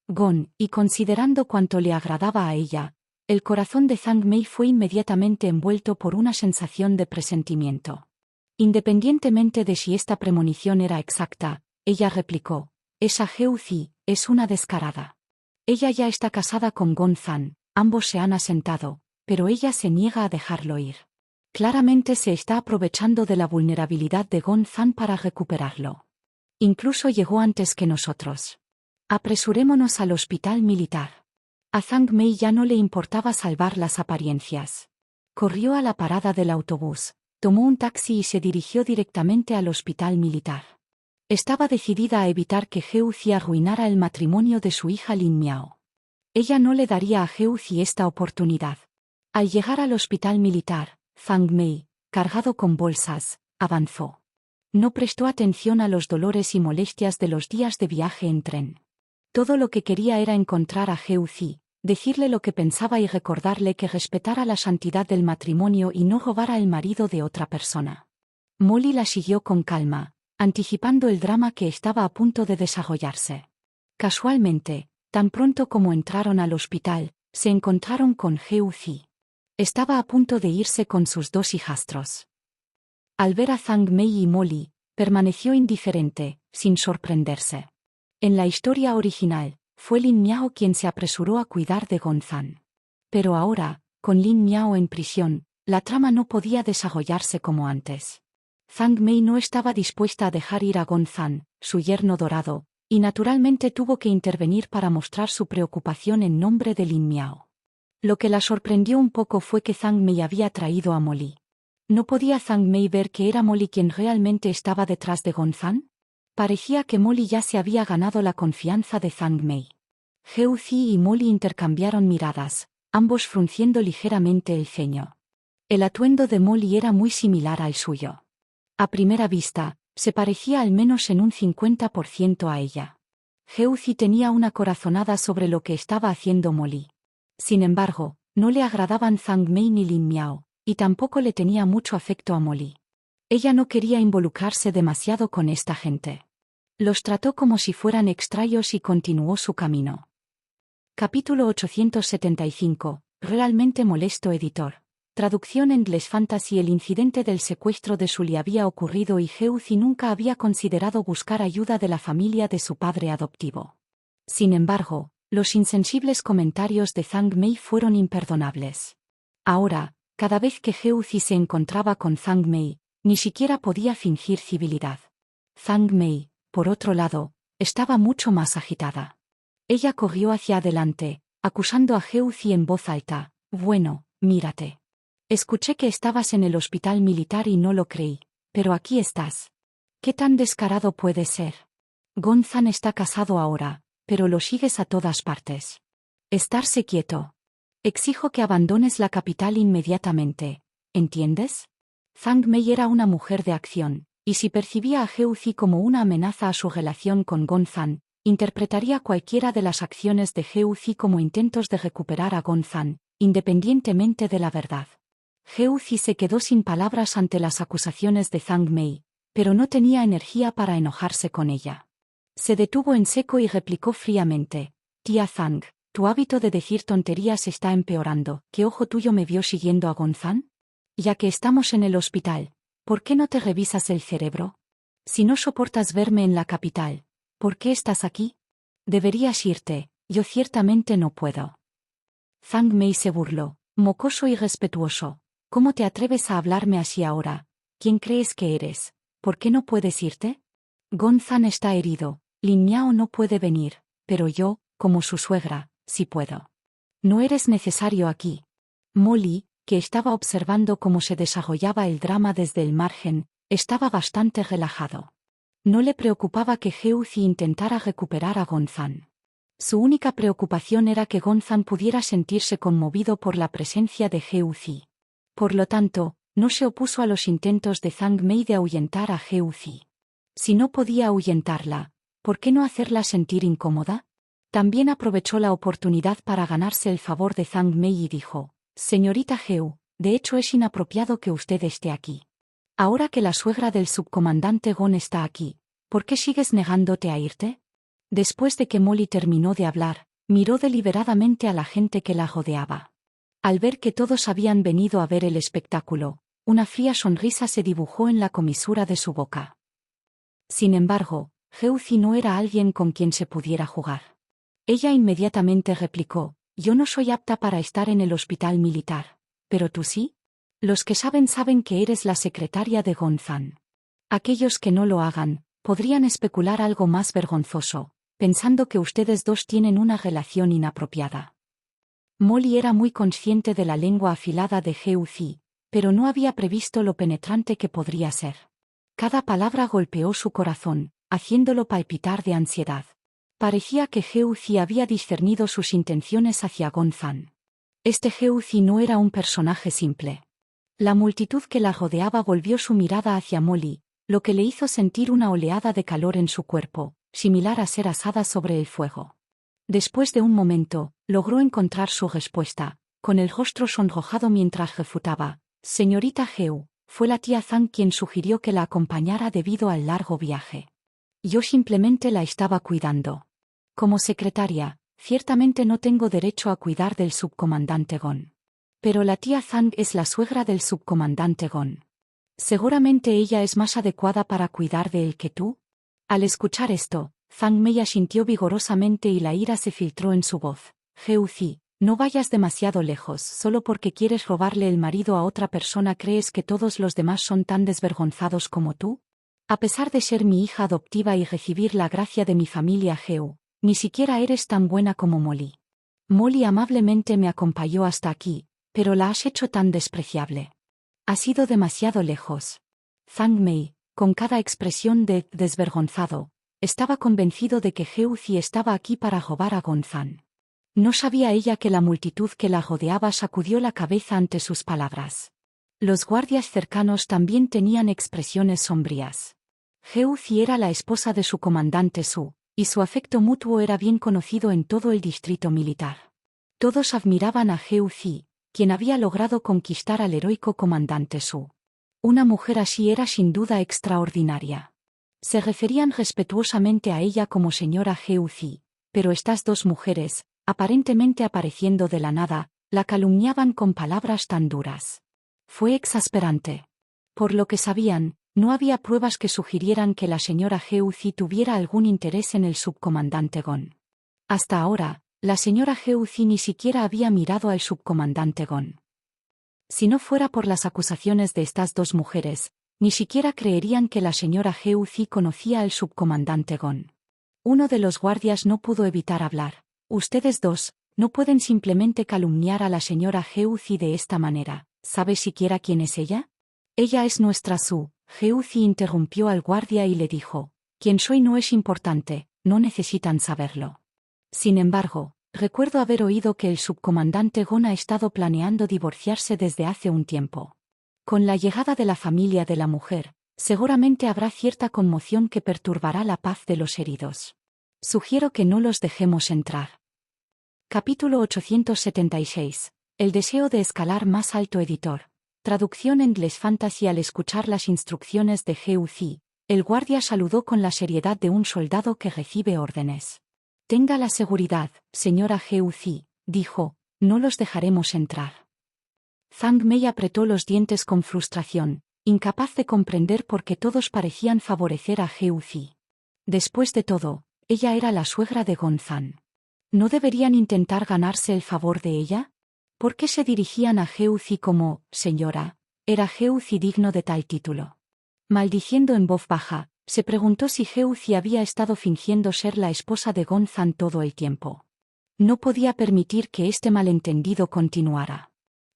Gon, y considerando cuánto le agradaba a ella, el corazón de Zhang Mei fue inmediatamente envuelto por una sensación de presentimiento. Independientemente de si esta premonición era exacta, ella replicó: esa Heuzi es una descarada. Ella ya está casada con Gon Zan, ambos se han asentado, pero ella se niega a dejarlo ir. Claramente se está aprovechando de la vulnerabilidad de Gon Zan para recuperarlo. Incluso llegó antes que nosotros. Apresurémonos al hospital militar. A Zhang Mei ya no le importaba salvar las apariencias. Corrió a la parada del autobús, tomó un taxi y se dirigió directamente al hospital militar. Estaba decidida a evitar que Heuzi arruinara el matrimonio de su hija Lin Miao. Ella no le daría a Heuzi esta oportunidad. Al llegar al hospital militar, Zhang Mei, cargado con bolsas, avanzó. No prestó atención a los dolores y molestias de los días de viaje en tren. Todo lo que quería era encontrar a Heuzi, decirle lo que pensaba y recordarle que respetara la santidad del matrimonio y no robara el marido de otra persona. Molly la siguió con calma, anticipando el drama que estaba a punto de desarrollarse. Casualmente, tan pronto como entraron al hospital, se encontraron con Heuzi. Estaba a punto de irse con sus dos hijastros. Al ver a Zhang Mei y Molly, permaneció indiferente, sin sorprenderse. En la historia original, fue Lin Miao quien se apresuró a cuidar de Gon Zan. Pero ahora, con Lin Miao en prisión, la trama no podía desarrollarse como antes. Zhang Mei no estaba dispuesta a dejar ir a Gon Zan, su yerno dorado, y naturalmente tuvo que intervenir para mostrar su preocupación en nombre de Lin Miao. Lo que la sorprendió un poco fue que Zhang Mei había traído a Molly. ¿No podía Zhang Mei ver que era Molly quien realmente estaba detrás de Gon Zan? Parecía que Molly ya se había ganado la confianza de Zhang Mei. Heuzi y Molly intercambiaron miradas, ambos frunciendo ligeramente el ceño. El atuendo de Molly era muy similar al suyo. A primera vista, se parecía al menos en un 50% a ella. Heuzi tenía una corazonada sobre lo que estaba haciendo Molly. Sin embargo, no le agradaban Zhang Mei ni Lin Miao, y tampoco le tenía mucho afecto a Molly. Ella no quería involucrarse demasiado con esta gente. Los trató como si fueran extraños y continuó su camino. Capítulo 875. Realmente molesto editor. Traducción en Les Fantasy. El incidente del secuestro de Sully había ocurrido y Heuzi nunca había considerado buscar ayuda de la familia de su padre adoptivo. Sin embargo, los insensibles comentarios de Zhang Mei fueron imperdonables. Ahora, cada vez que Heuzi se encontraba con Zhang Mei, ni siquiera podía fingir civilidad. Zhang Mei, por otro lado, estaba mucho más agitada. Ella corrió hacia adelante, acusando a Heuzi en voz alta: bueno, mírate. Escuché que estabas en el hospital militar y no lo creí, pero aquí estás. ¿Qué tan descarado puede ser? Gon Zan está casado ahora, pero lo sigues a todas partes. Estarse quieto. Exijo que abandones la capital inmediatamente, ¿entiendes? Zhang Mei era una mujer de acción, y si percibía a Heuzi como una amenaza a su relación con Gon Zan, interpretaría cualquiera de las acciones de Heuzi como intentos de recuperar a Gon Zan, independientemente de la verdad. Heuzi se quedó sin palabras ante las acusaciones de Zhang Mei, pero no tenía energía para enojarse con ella. Se detuvo en seco y replicó fríamente: tía Zhang, tu hábito de decir tonterías está empeorando. ¿Qué ojo tuyo me vio siguiendo a Gon Zan? Ya que estamos en el hospital, ¿por qué no te revisas el cerebro? Si no soportas verme en la capital, ¿por qué estás aquí? Deberías irte, yo ciertamente no puedo. Zhang Mei se burló, mocoso y respetuoso. ¿Cómo te atreves a hablarme así ahora? ¿Quién crees que eres? ¿Por qué no puedes irte? Gon Zan está herido, Lin Miao no puede venir, pero yo, como su suegra, sí puedo. No eres necesario aquí. Molly, que estaba observando cómo se desarrollaba el drama desde el margen, estaba bastante relajado. No le preocupaba que Geuzi intentara recuperar a Gonzan. Su única preocupación era que Gonzan pudiera sentirse conmovido por la presencia de Geuzi. Por lo tanto, no se opuso a los intentos de Zhang Mei de ahuyentar a Geuzi. Si no podía ahuyentarla, ¿por qué no hacerla sentir incómoda? También aprovechó la oportunidad para ganarse el favor de Zhang Mei y dijo: «Señorita Geu, de hecho es inapropiado que usted esté aquí. Ahora que la suegra del subcomandante Gon está aquí, ¿por qué sigues negándote a irte?» Después de que Molly terminó de hablar, miró deliberadamente a la gente que la rodeaba. Al ver que todos habían venido a ver el espectáculo, una fría sonrisa se dibujó en la comisura de su boca. Sin embargo, Geuzi no era alguien con quien se pudiera jugar. Ella inmediatamente replicó: «Yo no soy apta para estar en el hospital militar. ¿Pero tú sí? Los que saben que eres la secretaria de Gonzan. Aquellos que no lo hagan, podrían especular algo más vergonzoso, pensando que ustedes dos tienen una relación inapropiada». Molly era muy consciente de la lengua afilada de Geuzi, pero no había previsto lo penetrante que podría ser. Cada palabra golpeó su corazón, haciéndolo palpitar de ansiedad. Parecía que Geuzi había discernido sus intenciones hacia Gonzan. Este Geuzi no era un personaje simple. La multitud que la rodeaba volvió su mirada hacia Molly, lo que le hizo sentir una oleada de calor en su cuerpo, similar a ser asada sobre el fuego. Después de un momento, logró encontrar su respuesta, con el rostro sonrojado mientras refutaba: «Señorita Geu, fue la tía Zhang quien sugirió que la acompañara debido al largo viaje. Yo simplemente la estaba cuidando. Como secretaria, ciertamente no tengo derecho a cuidar del subcomandante Gon. Pero la tía Zhang es la suegra del subcomandante Gon. Seguramente ella es más adecuada para cuidar de él que tú». Al escuchar esto, Zhang Mei asintió vigorosamente y la ira se filtró en su voz. «Geuzi, no vayas demasiado lejos. Solo porque quieres robarle el marido a otra persona crees que todos los demás son tan desvergonzados como tú. A pesar de ser mi hija adoptiva y recibir la gracia de mi familia Geu, ni siquiera eres tan buena como Molly. Molly amablemente me acompañó hasta aquí, pero la has hecho tan despreciable. Has ido demasiado lejos». Zhang Mei, con cada expresión de desvergonzado, estaba convencido de que Geuzi estaba aquí para robar a Gonzan. No sabía ella que la multitud que la rodeaba sacudió la cabeza ante sus palabras. Los guardias cercanos también tenían expresiones sombrías. Geuzi era la esposa de su comandante Su, y su afecto mutuo era bien conocido en todo el distrito militar. Todos admiraban a Geuzi, quien había logrado conquistar al heroico comandante Su. Una mujer así era sin duda extraordinaria. Se referían respetuosamente a ella como señora Geuzi, pero estas dos mujeres, aparentemente apareciendo de la nada, la calumniaban con palabras tan duras. Fue exasperante. Por lo que sabían, no había pruebas que sugirieran que la señora Geuzi tuviera algún interés en el subcomandante Gon. Hasta ahora, la señora Geuzi ni siquiera había mirado al subcomandante Gon. Si no fuera por las acusaciones de estas dos mujeres, ni siquiera creerían que la señora Geuzi conocía al subcomandante Gon. Uno de los guardias no pudo evitar hablar. «Ustedes dos, no pueden simplemente calumniar a la señora Geuzi de esta manera. ¿Sabe siquiera quién es ella?» «Ella es nuestra Su». Geuzi interrumpió al guardia y le dijo: «Quién soy no es importante, no necesitan saberlo. Sin embargo, recuerdo haber oído que el subcomandante Gon ha estado planeando divorciarse desde hace un tiempo. Con la llegada de la familia de la mujer, seguramente habrá cierta conmoción que perturbará la paz de los heridos. Sugiero que no los dejemos entrar». Capítulo 876. El deseo de escalar más alto. Editor. Traducción en Les Fantasy. Al escuchar las instrucciones de Geuzi, el guardia saludó con la seriedad de un soldado que recibe órdenes. «Tenga la seguridad, señora Geuzi», dijo, «no los dejaremos entrar». Zhang Mei apretó los dientes con frustración, incapaz de comprender por qué todos parecían favorecer a Geuzi. Después de todo, ella era la suegra de Gonzan. ¿No deberían intentar ganarse el favor de ella? ¿Por qué se dirigían a Geuzi como «señora»? ¿Era Geuzi digno de tal título? Maldiciendo en voz baja, se preguntó si Geuzi había estado fingiendo ser la esposa de Gonzan todo el tiempo. No podía permitir que este malentendido continuara.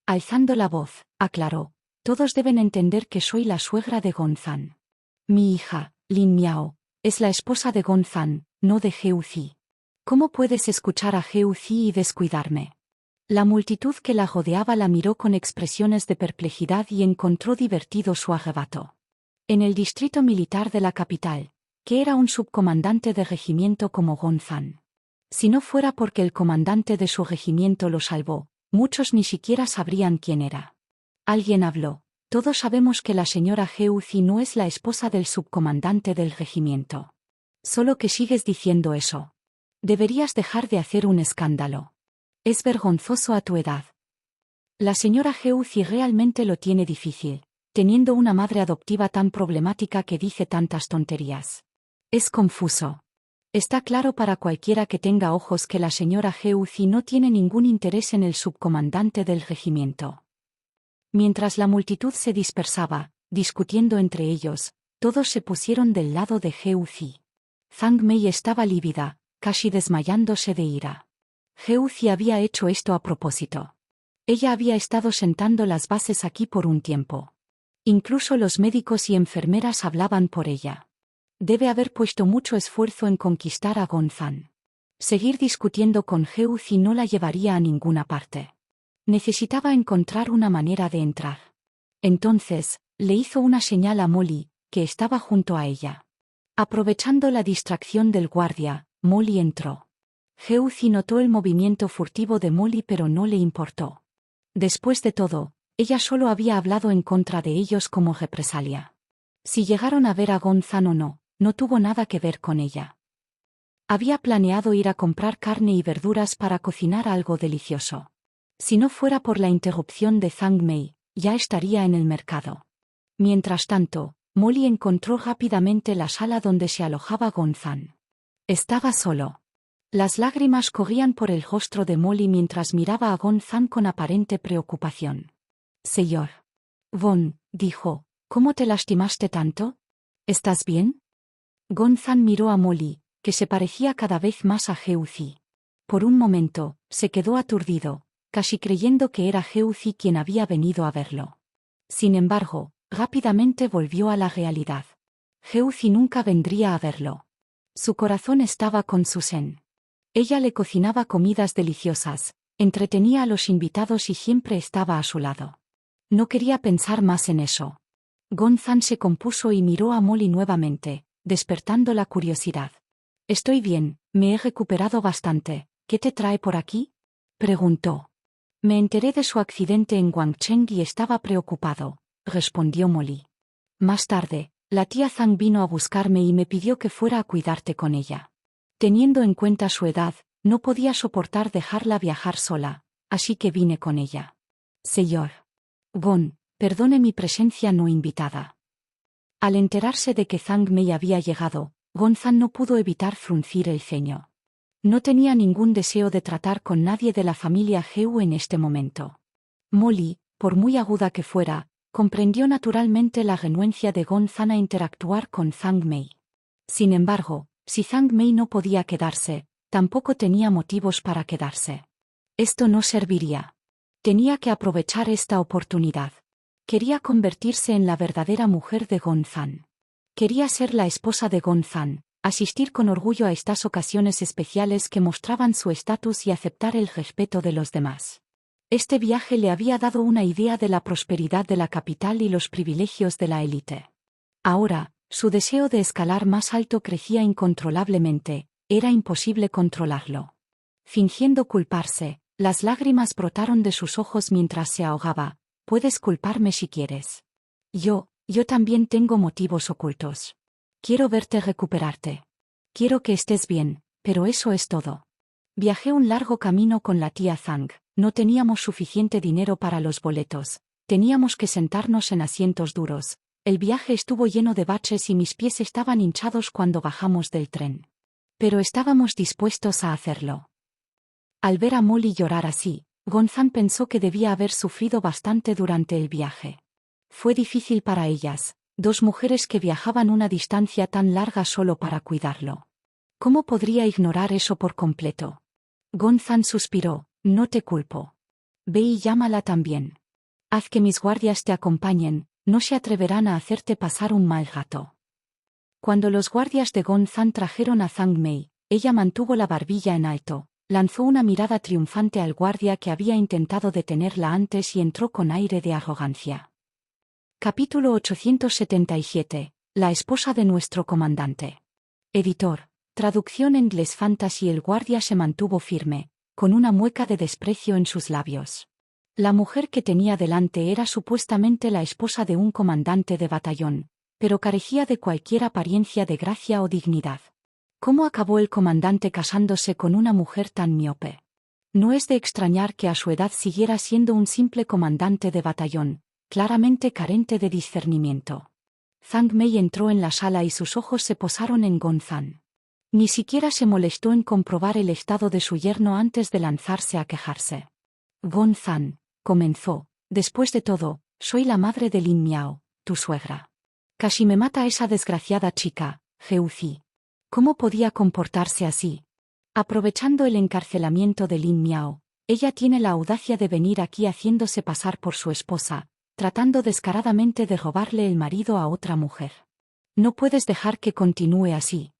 Alzando la voz, aclaró. Todos deben entender que soy la suegra de Gonzan. Mi hija, Lin Miao, es la esposa de Gonzan, no de Heu Zi. ¿Cómo puedes escuchar a Heu Zi y descuidarme? La multitud que la rodeaba la miró con expresiones de perplejidad y encontró divertido su arrebato. En el distrito militar de la capital, que era un subcomandante de regimiento como Gonzan. Si no fuera porque el comandante de su regimiento lo salvó, muchos ni siquiera sabrían quién era. Alguien habló. Todos sabemos que la señora Heu Zi no es la esposa del subcomandante del regimiento. Solo que sigues diciendo eso. Deberías dejar de hacer un escándalo. Es vergonzoso a tu edad. La señora Heu Zi realmente lo tiene difícil, teniendo una madre adoptiva tan problemática que dice tantas tonterías. Es confuso. Está claro para cualquiera que tenga ojos que la señora Heu Zi no tiene ningún interés en el subcomandante del regimiento. Mientras la multitud se dispersaba, discutiendo entre ellos, todos se pusieron del lado de Heu Zi. Zhang Mei estaba lívida, casi desmayándose de ira. Heu Zi había hecho esto a propósito. Ella había estado sentando las bases aquí por un tiempo. Incluso los médicos y enfermeras hablaban por ella. Debe haber puesto mucho esfuerzo en conquistar a Gonzan. Seguir discutiendo con Heu Zi no la llevaría a ninguna parte. Necesitaba encontrar una manera de entrar. Entonces, le hizo una señal a Molly, que estaba junto a ella. Aprovechando la distracción del guardia, Molly entró. Heu Zi notó el movimiento furtivo de Molly pero no le importó. Después de todo, ella solo había hablado en contra de ellos como represalia. Si llegaron a ver a Gonzan o no, no tuvo nada que ver con ella. Había planeado ir a comprar carne y verduras para cocinar algo delicioso. Si no fuera por la interrupción de Zhang Mei, ya estaría en el mercado. Mientras tanto, Molly encontró rápidamente la sala donde se alojaba Gonzan. Estaba solo. Las lágrimas corrían por el rostro de Molly mientras miraba a Gonzan con aparente preocupación. Señor Gon, dijo, ¿cómo te lastimaste tanto? ¿Estás bien? Gonzan miró a Molly, que se parecía cada vez más a Heu Zi. Por un momento, se quedó aturdido, casi creyendo que era Heu Zi quien había venido a verlo. Sin embargo, rápidamente volvió a la realidad. Heu Zi nunca vendría a verlo. Su corazón estaba con Susan. Ella le cocinaba comidas deliciosas, entretenía a los invitados y siempre estaba a su lado. No quería pensar más en eso. Gonzan se compuso y miró a Molly nuevamente, despertando la curiosidad. Estoy bien, me he recuperado bastante. ¿Qué te trae por aquí? Preguntó. Me enteré de su accidente en Guangcheng y estaba preocupado, respondió Molly. Más tarde, la tía Zhang vino a buscarme y me pidió que fuera a cuidarte con ella. Teniendo en cuenta su edad, no podía soportar dejarla viajar sola, así que vine con ella. Señor Gon, perdone mi presencia no invitada. Al enterarse de que Zhang Mei había llegado, Gonzan no pudo evitar fruncir el ceño. No tenía ningún deseo de tratar con nadie de la familia Heu en este momento. Molly, por muy aguda que fuera, comprendió naturalmente la renuencia de Gonzan a interactuar con Zhang Mei. Sin embargo, si Zhang Mei no podía quedarse, tampoco tenía motivos para quedarse. Esto no serviría. Tenía que aprovechar esta oportunidad. Quería convertirse en la verdadera mujer de Gonzan. Quería ser la esposa de Gonzan, asistir con orgullo a estas ocasiones especiales que mostraban su estatus y aceptar el respeto de los demás. Este viaje le había dado una idea de la prosperidad de la capital y los privilegios de la élite. Ahora, su deseo de escalar más alto crecía incontrolablemente, era imposible controlarlo. Fingiendo culparse, las lágrimas brotaron de sus ojos mientras se ahogaba. Puedes culparme si quieres. Yo también tengo motivos ocultos. Quiero verte recuperarte. Quiero que estés bien, pero eso es todo. Viajé un largo camino con la tía Zhang, no teníamos suficiente dinero para los boletos, teníamos que sentarnos en asientos duros, el viaje estuvo lleno de baches y mis pies estaban hinchados cuando bajamos del tren. Pero estábamos dispuestos a hacerlo. Al ver a Molly llorar así, Gonzan pensó que debía haber sufrido bastante durante el viaje. Fue difícil para ellas, dos mujeres que viajaban una distancia tan larga solo para cuidarlo. ¿Cómo podría ignorar eso por completo? Gonzan suspiró, no te culpo. Ve y llámala también. Haz que mis guardias te acompañen, no se atreverán a hacerte pasar un mal rato. Cuando los guardias de Gonzan trajeron a Zhang Mei, ella mantuvo la barbilla en alto, lanzó una mirada triunfante al guardia que había intentado detenerla antes y entró con aire de arrogancia. Capítulo 877. La esposa de nuestro comandante. Editor. Traducción en inglés Fantasy. El guardia se mantuvo firme, con una mueca de desprecio en sus labios. La mujer que tenía delante era supuestamente la esposa de un comandante de batallón, pero carecía de cualquier apariencia de gracia o dignidad. ¿Cómo acabó el comandante casándose con una mujer tan miope? No es de extrañar que a su edad siguiera siendo un simple comandante de batallón, claramente carente de discernimiento. Zhang Mei entró en la sala y sus ojos se posaron en Gonzan. Ni siquiera se molestó en comprobar el estado de su yerno antes de lanzarse a quejarse. Gonzan, comenzó, después de todo, soy la madre de Lin Miao, tu suegra. Casi me mata esa desgraciada chica, Geuzi. ¿Cómo podía comportarse así? Aprovechando el encarcelamiento de Lin Miao, ella tiene la audacia de venir aquí haciéndose pasar por su esposa, tratando descaradamente de robarle el marido a otra mujer. No puedes dejar que continúe así.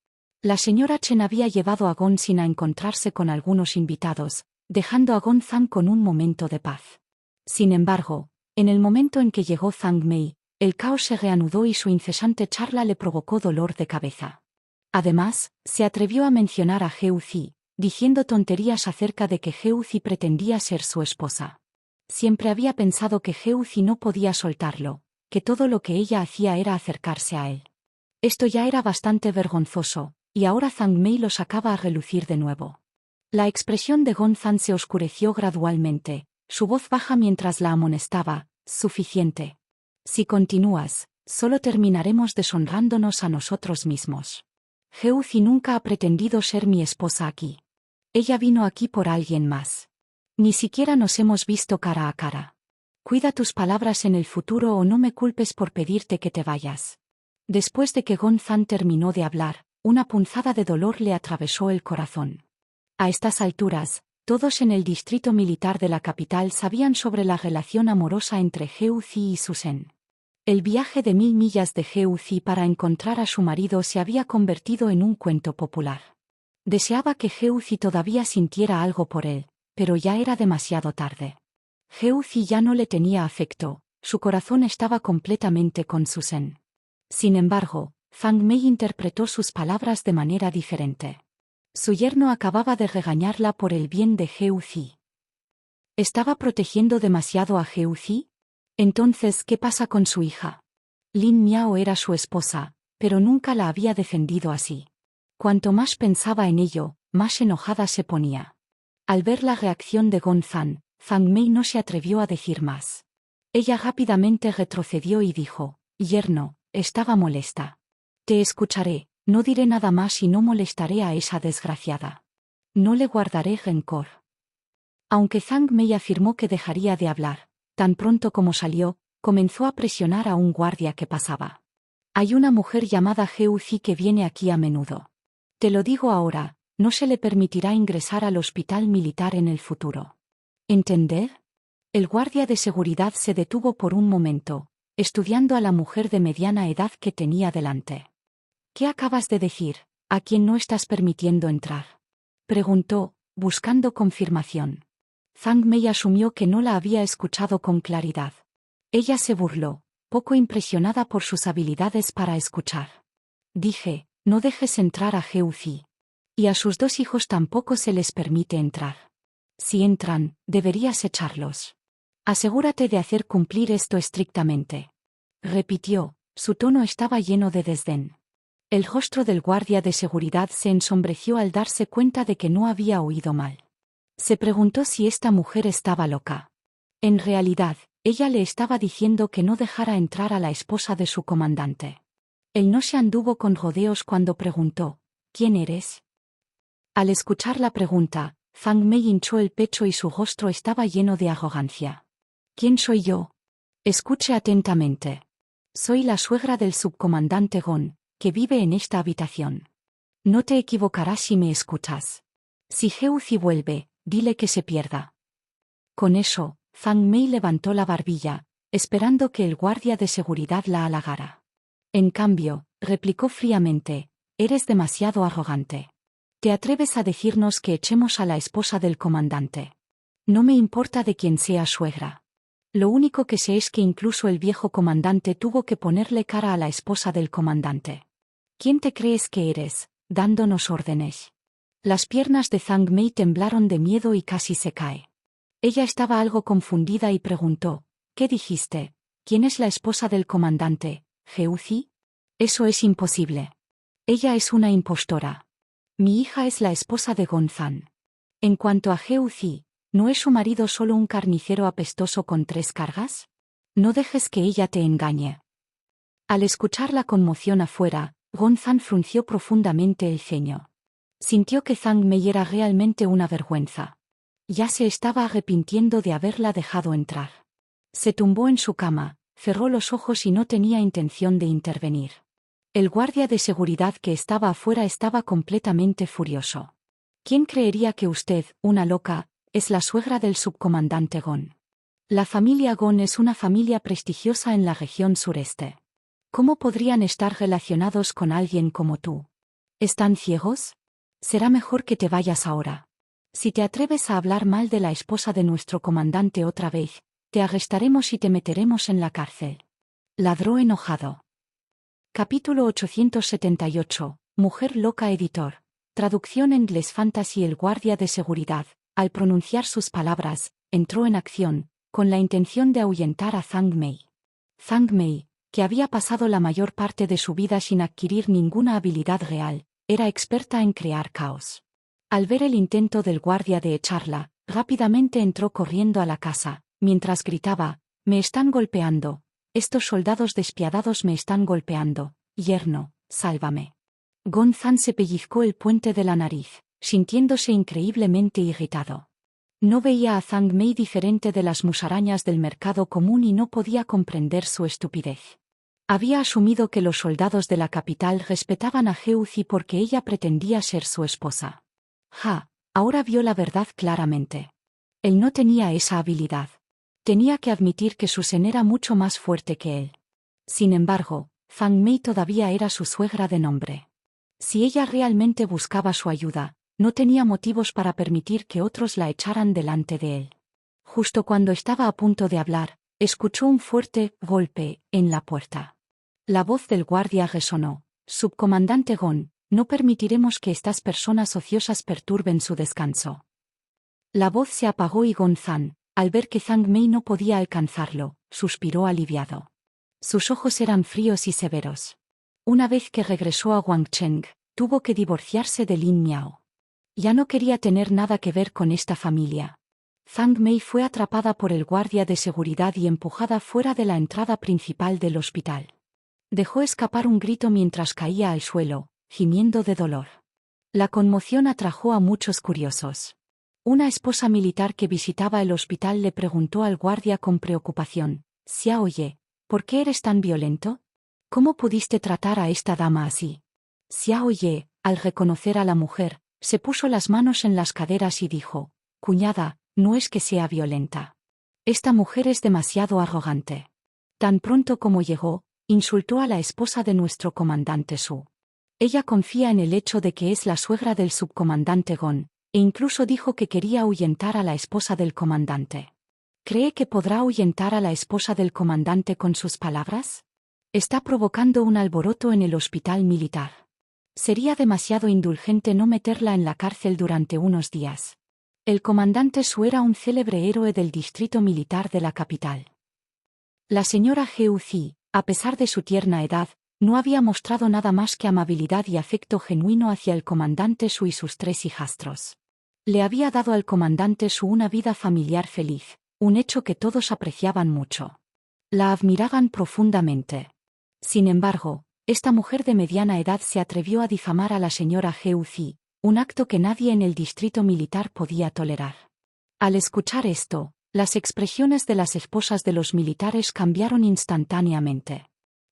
La señora Chen había llevado a Gonzin a encontrarse con algunos invitados, dejando a Gonzan con un momento de paz. Sin embargo, en el momento en que llegó Zhang Mei, el caos se reanudó y su incesante charla le provocó dolor de cabeza. Además, se atrevió a mencionar a Geuzi, diciendo tonterías acerca de que Geuzi pretendía ser su esposa. Siempre había pensado que Geuzi no podía soltarlo, que todo lo que ella hacía era acercarse a él. Esto ya era bastante vergonzoso, y ahora Zhang Mei lo sacaba a relucir de nuevo. La expresión de Gonzan se oscureció gradualmente, su voz baja mientras la amonestaba, suficiente. Si continúas, solo terminaremos deshonrándonos a nosotros mismos. Geuzi nunca ha pretendido ser mi esposa aquí. Ella vino aquí por alguien más. Ni siquiera nos hemos visto cara a cara. Cuida tus palabras en el futuro o no me culpes por pedirte que te vayas. Después de que Gonzan terminó de hablar, una punzada de dolor le atravesó el corazón. A estas alturas, todos en el distrito militar de la capital sabían sobre la relación amorosa entre Geuzi y Susan. El viaje de 1000 millas de Geuzi para encontrar a su marido se había convertido en un cuento popular. Deseaba que Geuzi todavía sintiera algo por él, pero ya era demasiado tarde. Geuzi ya no le tenía afecto, su corazón estaba completamente con Susan. Sin embargo, Zhang Mei interpretó sus palabras de manera diferente. Su yerno acababa de regañarla por el bien de Geuzi. ¿Estaba protegiendo demasiado a Geuzi? Entonces, ¿qué pasa con su hija? Lin Miao era su esposa, pero nunca la había defendido así. Cuanto más pensaba en ello, más enojada se ponía. Al ver la reacción de Gonzan, Zhang Mei no se atrevió a decir más. Ella rápidamente retrocedió y dijo, yerno, estaba molesta. Te escucharé, no diré nada más y no molestaré a esa desgraciada. No le guardaré rencor. Aunque Zhang Mei afirmó que dejaría de hablar, tan pronto como salió, comenzó a presionar a un guardia que pasaba. Hay una mujer llamada Geuzi que viene aquí a menudo. Te lo digo ahora, no se le permitirá ingresar al hospital militar en el futuro. ¿Entender? El guardia de seguridad se detuvo por un momento, estudiando a la mujer de mediana edad que tenía delante. ¿Qué acabas de decir? ¿A quién no estás permitiendo entrar? Preguntó, buscando confirmación. Zhang Mei asumió que no la había escuchado con claridad. Ella se burló, poco impresionada por sus habilidades para escuchar. Dije, no dejes entrar a Geuzi. Y a sus 2 hijos tampoco se les permite entrar. Si entran, deberías echarlos. Asegúrate de hacer cumplir esto estrictamente. Repitió, su tono estaba lleno de desdén. El rostro del guardia de seguridad se ensombreció al darse cuenta de que no había oído mal. Se preguntó si esta mujer estaba loca. En realidad, ella le estaba diciendo que no dejara entrar a la esposa de su comandante. Él no se anduvo con rodeos cuando preguntó, ¿quién eres? Al escuchar la pregunta, Zhang Mei hinchó el pecho y su rostro estaba lleno de arrogancia. ¿Quién soy yo? Escuche atentamente. Soy la suegra del subcomandante Gon, que vive en esta habitación. No te equivocarás si me escuchas. Si Geuzi vuelve, dile que se pierda. Con eso, Zhang Mei levantó la barbilla, esperando que el guardia de seguridad la halagara. En cambio, replicó fríamente, eres demasiado arrogante. ¿Te atreves a decirnos que echemos a la esposa del comandante? No me importa de quién sea suegra. Lo único que sé es que incluso el viejo comandante tuvo que ponerle cara a la esposa del comandante. ¿Quién te crees que eres, dándonos órdenes? Las piernas de Zhang Mei temblaron de miedo y casi se cae. Ella estaba algo confundida y preguntó, ¿qué dijiste? ¿Quién es la esposa del comandante, Geuzi? Eso es imposible. Ella es una impostora. Mi hija es la esposa de Gonzan. En cuanto a Geuzi, ¿no es su marido solo un carnicero apestoso con 3 cargas? No dejes que ella te engañe. Al escuchar la conmoción afuera, Gonzan frunció profundamente el ceño. Sintió que Zhang Mei era realmente una vergüenza. Ya se estaba arrepintiendo de haberla dejado entrar. Se tumbó en su cama, cerró los ojos y no tenía intención de intervenir. El guardia de seguridad que estaba afuera estaba completamente furioso. ¿Quién creería que usted, una loca, es la suegra del subcomandante Gon? La familia Gon es una familia prestigiosa en la región sureste. ¿Cómo podrían estar relacionados con alguien como tú? ¿Están ciegos? Será mejor que te vayas ahora. Si te atreves a hablar mal de la esposa de nuestro comandante otra vez, te arrestaremos y te meteremos en la cárcel. Ladró enojado. Capítulo 878. Mujer loca editor. Traducción en inglés fantasy. El guardia de seguridad, al pronunciar sus palabras, entró en acción, con la intención de ahuyentar a Zhang Mei. Zhang Mei, que había pasado la mayor parte de su vida sin adquirir ninguna habilidad real, era experta en crear caos. Al ver el intento del guardia de echarla, rápidamente entró corriendo a la casa, mientras gritaba, «Me están golpeando. Estos soldados despiadados me están golpeando. Yerno, sálvame». Gonzan se pellizcó el puente de la nariz, sintiéndose increíblemente irritado. No veía a Zhang Mei diferente de las musarañas del mercado común y no podía comprender su estupidez. Había asumido que los soldados de la capital respetaban a Geuzi porque ella pretendía ser su esposa. Ahora vio la verdad claramente. Él no tenía esa habilidad. Tenía que admitir que Su Sen era mucho más fuerte que él. Sin embargo, Zhang Mei todavía era su suegra de nombre. Si ella realmente buscaba su ayuda, no tenía motivos para permitir que otros la echaran delante de él. Justo cuando estaba a punto de hablar, escuchó un fuerte golpe en la puerta. La voz del guardia resonó. «Subcomandante Gon, no permitiremos que estas personas ociosas perturben su descanso». La voz se apagó y Gonzan, al ver que Zhang Mei no podía alcanzarlo, suspiró aliviado. Sus ojos eran fríos y severos. Una vez que regresó a Wangcheng, tuvo que divorciarse de Lin Miao. Ya no quería tener nada que ver con esta familia. Zhang Mei fue atrapada por el guardia de seguridad y empujada fuera de la entrada principal del hospital. Dejó escapar un grito mientras caía al suelo, gimiendo de dolor. La conmoción atrajo a muchos curiosos. Una esposa militar que visitaba el hospital le preguntó al guardia con preocupación, «Xiao Ye, ¿por qué eres tan violento? ¿Cómo pudiste tratar a esta dama así?» Xiao Ye, al reconocer a la mujer, se puso las manos en las caderas y dijo, «Cuñada, no es que sea violenta. Esta mujer es demasiado arrogante. Tan pronto como llegó, insultó a la esposa de nuestro comandante Su. Ella confía en el hecho de que es la suegra del subcomandante Gon, e incluso dijo que quería ahuyentar a la esposa del comandante. ¿Cree que podrá ahuyentar a la esposa del comandante con sus palabras? Está provocando un alboroto en el hospital militar. Sería demasiado indulgente no meterla en la cárcel durante unos días. El comandante Su era un célebre héroe del distrito militar de la capital. La señora Geuzi, a pesar de su tierna edad, no había mostrado nada más que amabilidad y afecto genuino hacia el comandante Su y sus 3 hijastros. Le había dado al comandante Su una vida familiar feliz, un hecho que todos apreciaban mucho. La admiraban profundamente. Sin embargo, esta mujer de mediana edad se atrevió a difamar a la señora Geuzi, un acto que nadie en el distrito militar podía tolerar. Al escuchar esto, las expresiones de las esposas de los militares cambiaron instantáneamente.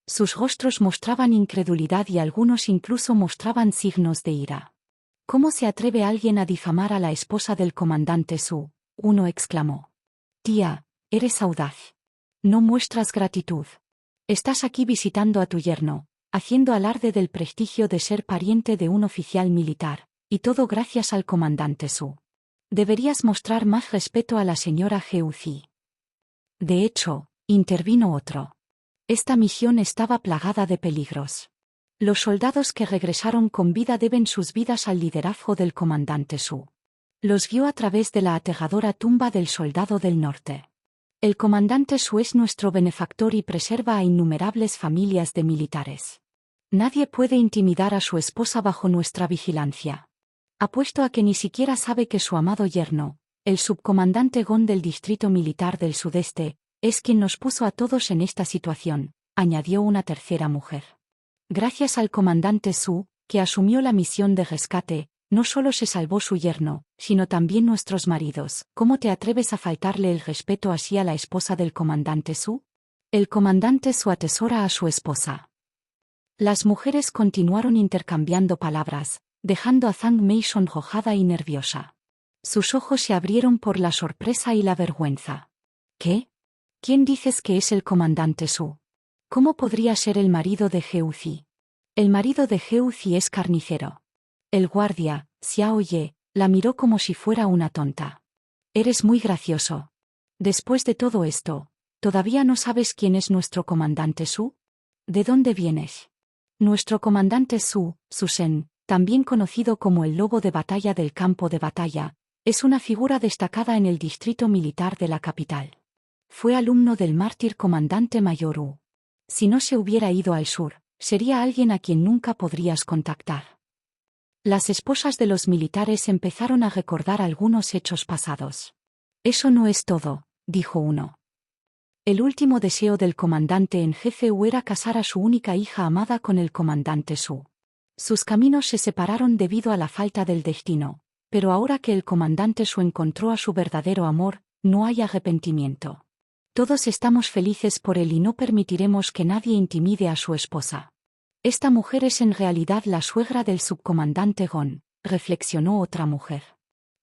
Sus rostros mostraban incredulidad y algunos incluso mostraban signos de ira. «¿Cómo se atreve alguien a difamar a la esposa del comandante Su?», uno exclamó. Tía, eres audaz. No muestras gratitud. Estás aquí visitando a tu yerno, haciendo alarde del prestigio de ser pariente de un oficial militar, y todo gracias al comandante Su. Deberías mostrar más respeto a la señora Geuzi. De hecho, intervino otro. Esta misión estaba plagada de peligros. Los soldados que regresaron con vida deben sus vidas al liderazgo del comandante Su. Los guió a través de la aterradora tumba del soldado del norte. El comandante Su es nuestro benefactor y preserva a innumerables familias de militares. Nadie puede intimidar a su esposa bajo nuestra vigilancia. Apuesto a que ni siquiera sabe que su amado yerno, el subcomandante Gon del Distrito Militar del Sudeste, es quien nos puso a todos en esta situación, añadió una tercera mujer. Gracias al comandante Su, que asumió la misión de rescate, no solo se salvó su yerno, sino también nuestros maridos. ¿Cómo te atreves a faltarle el respeto así a la esposa del comandante Su? El comandante Su atesora a su esposa. Las mujeres continuaron intercambiando palabras, dejando a Zhang Mei sonrojada y nerviosa. Sus ojos se abrieron por la sorpresa y la vergüenza. ¿Qué? ¿Quién dices que es el comandante Su? ¿Cómo podría ser el marido de Geuzi? El marido de Geuzi es carnicero. El guardia, Xiao Ye, la miró como si fuera una tonta. Eres muy gracioso. Después de todo esto, ¿todavía no sabes quién es nuestro comandante Su? ¿De dónde vienes? Nuestro comandante Su, Susen, también conocido como el lobo de batalla del campo de batalla, es una figura destacada en el distrito militar de la capital. Fue alumno del mártir comandante mayor Wu. Si no se hubiera ido al sur, sería alguien a quien nunca podrías contactar. Las esposas de los militares empezaron a recordar algunos hechos pasados. Eso no es todo, dijo uno. El último deseo del comandante en jefe Wu era casar a su única hija amada con el comandante Su. Sus caminos se separaron debido a la falta del destino, pero ahora que el comandante Su encontró a su verdadero amor, no hay arrepentimiento. Todos estamos felices por él y no permitiremos que nadie intimide a su esposa. Esta mujer es en realidad la suegra del subcomandante Gon, reflexionó otra mujer.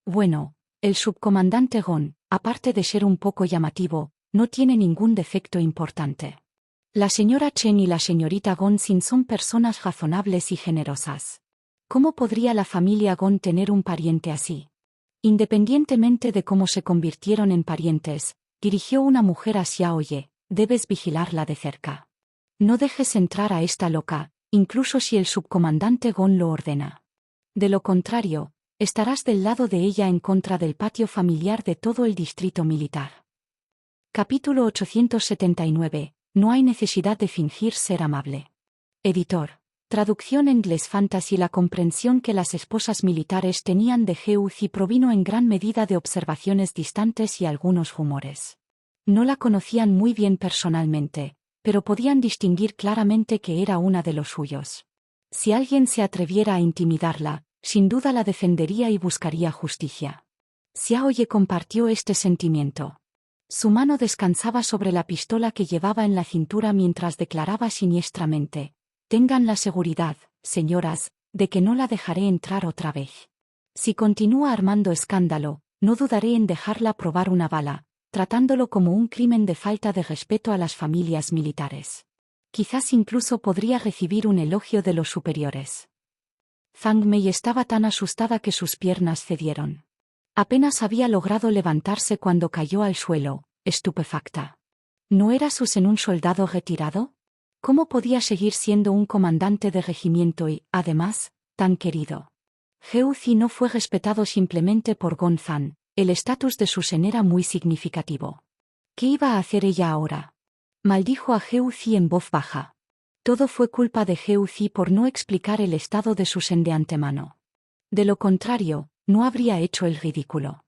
Bueno, el subcomandante Gon, aparte de ser un poco llamativo, no tiene ningún defecto importante. La señora Chen y la señorita Gonsin son personas razonables y generosas. ¿Cómo podría la familia Gon tener un pariente así? Independientemente de cómo se convirtieron en parientes, dirigió una mujer a Xiao Ye, debes vigilarla de cerca. No dejes entrar a esta loca, incluso si el subcomandante Gon lo ordena. De lo contrario, estarás del lado de ella en contra del patio familiar de todo el distrito militar. Capítulo 879. No hay necesidad de fingir ser amable. Editor. Traducción en inglés fantasy. La comprensión que las esposas militares tenían de Geuzi provino en gran medida de observaciones distantes y algunos rumores. No la conocían muy bien personalmente, pero podían distinguir claramente que era una de los suyos. Si alguien se atreviera a intimidarla, sin duda la defendería y buscaría justicia. Xiao Ye compartió este sentimiento. Su mano descansaba sobre la pistola que llevaba en la cintura mientras declaraba siniestramente: «Tengan la seguridad, señoras, de que no la dejaré entrar otra vez. Si continúa armando escándalo, no dudaré en dejarla probar una bala, tratándolo como un crimen de falta de respeto a las familias militares. Quizás incluso podría recibir un elogio de los superiores». Zhang Mei estaba tan asustada que sus piernas cedieron. Apenas había logrado levantarse cuando cayó al suelo, estupefacta. ¿No era Susen un soldado retirado? ¿Cómo podía seguir siendo un comandante de regimiento y, además, tan querido? Geuzi no fue respetado simplemente por Gonzan, el estatus de Susen era muy significativo. ¿Qué iba a hacer ella ahora? Maldijo a Geuzi en voz baja. Todo fue culpa de Geuzi por no explicar el estado de Susen de antemano. De lo contrario, no habría hecho el ridículo.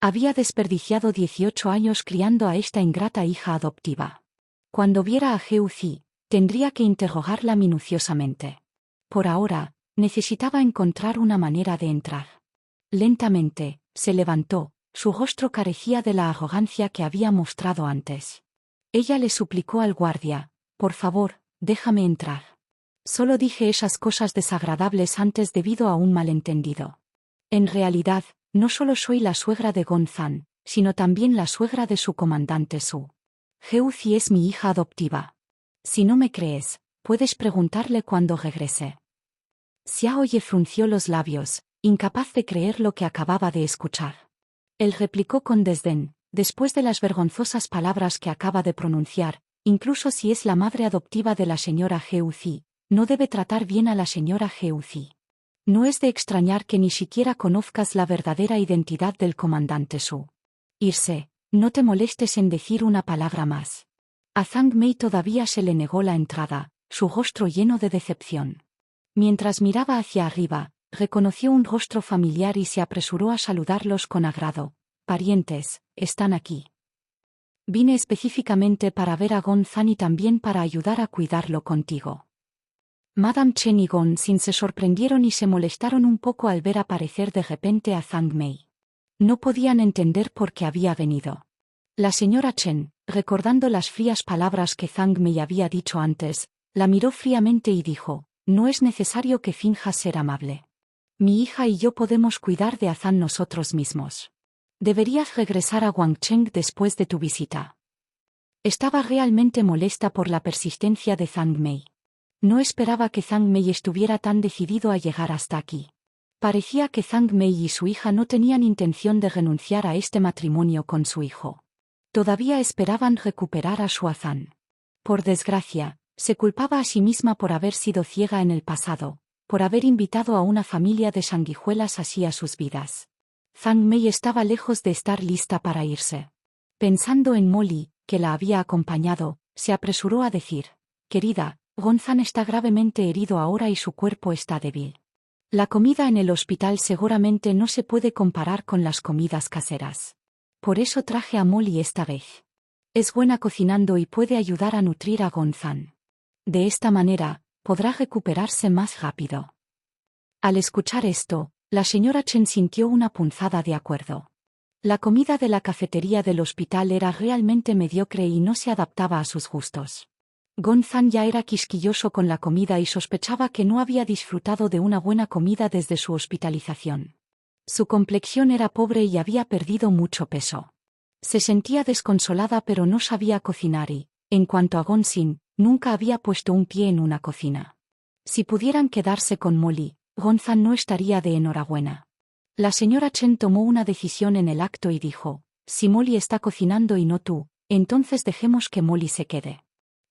Había desperdiciado 18 años criando a esta ingrata hija adoptiva. Cuando viera a Geuzi, tendría que interrogarla minuciosamente. Por ahora, necesitaba encontrar una manera de entrar. Lentamente, se levantó, su rostro carecía de la arrogancia que había mostrado antes. Ella le suplicó al guardia: «Por favor, déjame entrar. Solo dije esas cosas desagradables antes debido a un malentendido. En realidad, no solo soy la suegra de Gonzan, sino también la suegra de su comandante Su. Geuzi es mi hija adoptiva. Si no me crees, puedes preguntarle cuando regrese. Xiaoye frunció los labios, incapaz de creer lo que acababa de escuchar. Él replicó con desdén, después de las vergonzosas palabras que acaba de pronunciar, incluso si es la madre adoptiva de la señora Geuzi, no debe tratar bien a la señora Geuzi. No es de extrañar que ni siquiera conozcas la verdadera identidad del comandante Su. Irse, no te molestes en decir una palabra más. A Zhang Mei todavía se le negó la entrada, su rostro lleno de decepción. Mientras miraba hacia arriba, reconoció un rostro familiar y se apresuró a saludarlos con agrado. Parientes, están aquí. Vine específicamente para ver a Gonzan y también para ayudar a cuidarlo contigo. Madame Chen y Gonzin se sorprendieron y se molestaron un poco al ver aparecer de repente a Zhang Mei. No podían entender por qué había venido. La señora Chen, recordando las frías palabras que Zhang Mei había dicho antes, la miró fríamente y dijo, no es necesario que finjas ser amable. Mi hija y yo podemos cuidar de Azan nosotros mismos. Deberías regresar a Guangcheng después de tu visita. Estaba realmente molesta por la persistencia de Zhang Mei. No esperaba que Zhang Mei estuviera tan decidido a llegar hasta aquí. Parecía que Zhang Mei y su hija no tenían intención de renunciar a este matrimonio con su hijo. Todavía esperaban recuperar a su Azan. Por desgracia, se culpaba a sí misma por haber sido ciega en el pasado, por haber invitado a una familia de sanguijuelas así a sus vidas. Zhang Mei estaba lejos de estar lista para irse. Pensando en Molly, que la había acompañado, se apresuró a decir, querida, Gonzan está gravemente herido ahora y su cuerpo está débil. La comida en el hospital seguramente no se puede comparar con las comidas caseras. Por eso traje a Molly esta vez. Es buena cocinando y puede ayudar a nutrir a Gonzan. De esta manera, podrá recuperarse más rápido. Al escuchar esto, la señora Chen sintió una punzada de acuerdo. La comida de la cafetería del hospital era realmente mediocre y no se adaptaba a sus gustos. Gonzan ya era quisquilloso con la comida y sospechaba que no había disfrutado de una buena comida desde su hospitalización. Su complexión era pobre y había perdido mucho peso. Se sentía desconsolada pero no sabía cocinar y, en cuanto a Gonzin, nunca había puesto un pie en una cocina. Si pudieran quedarse con Molly, Gonzan no estaría de enhorabuena. La señora Chen tomó una decisión en el acto y dijo, si Molly está cocinando y no tú, entonces dejemos que Molly se quede.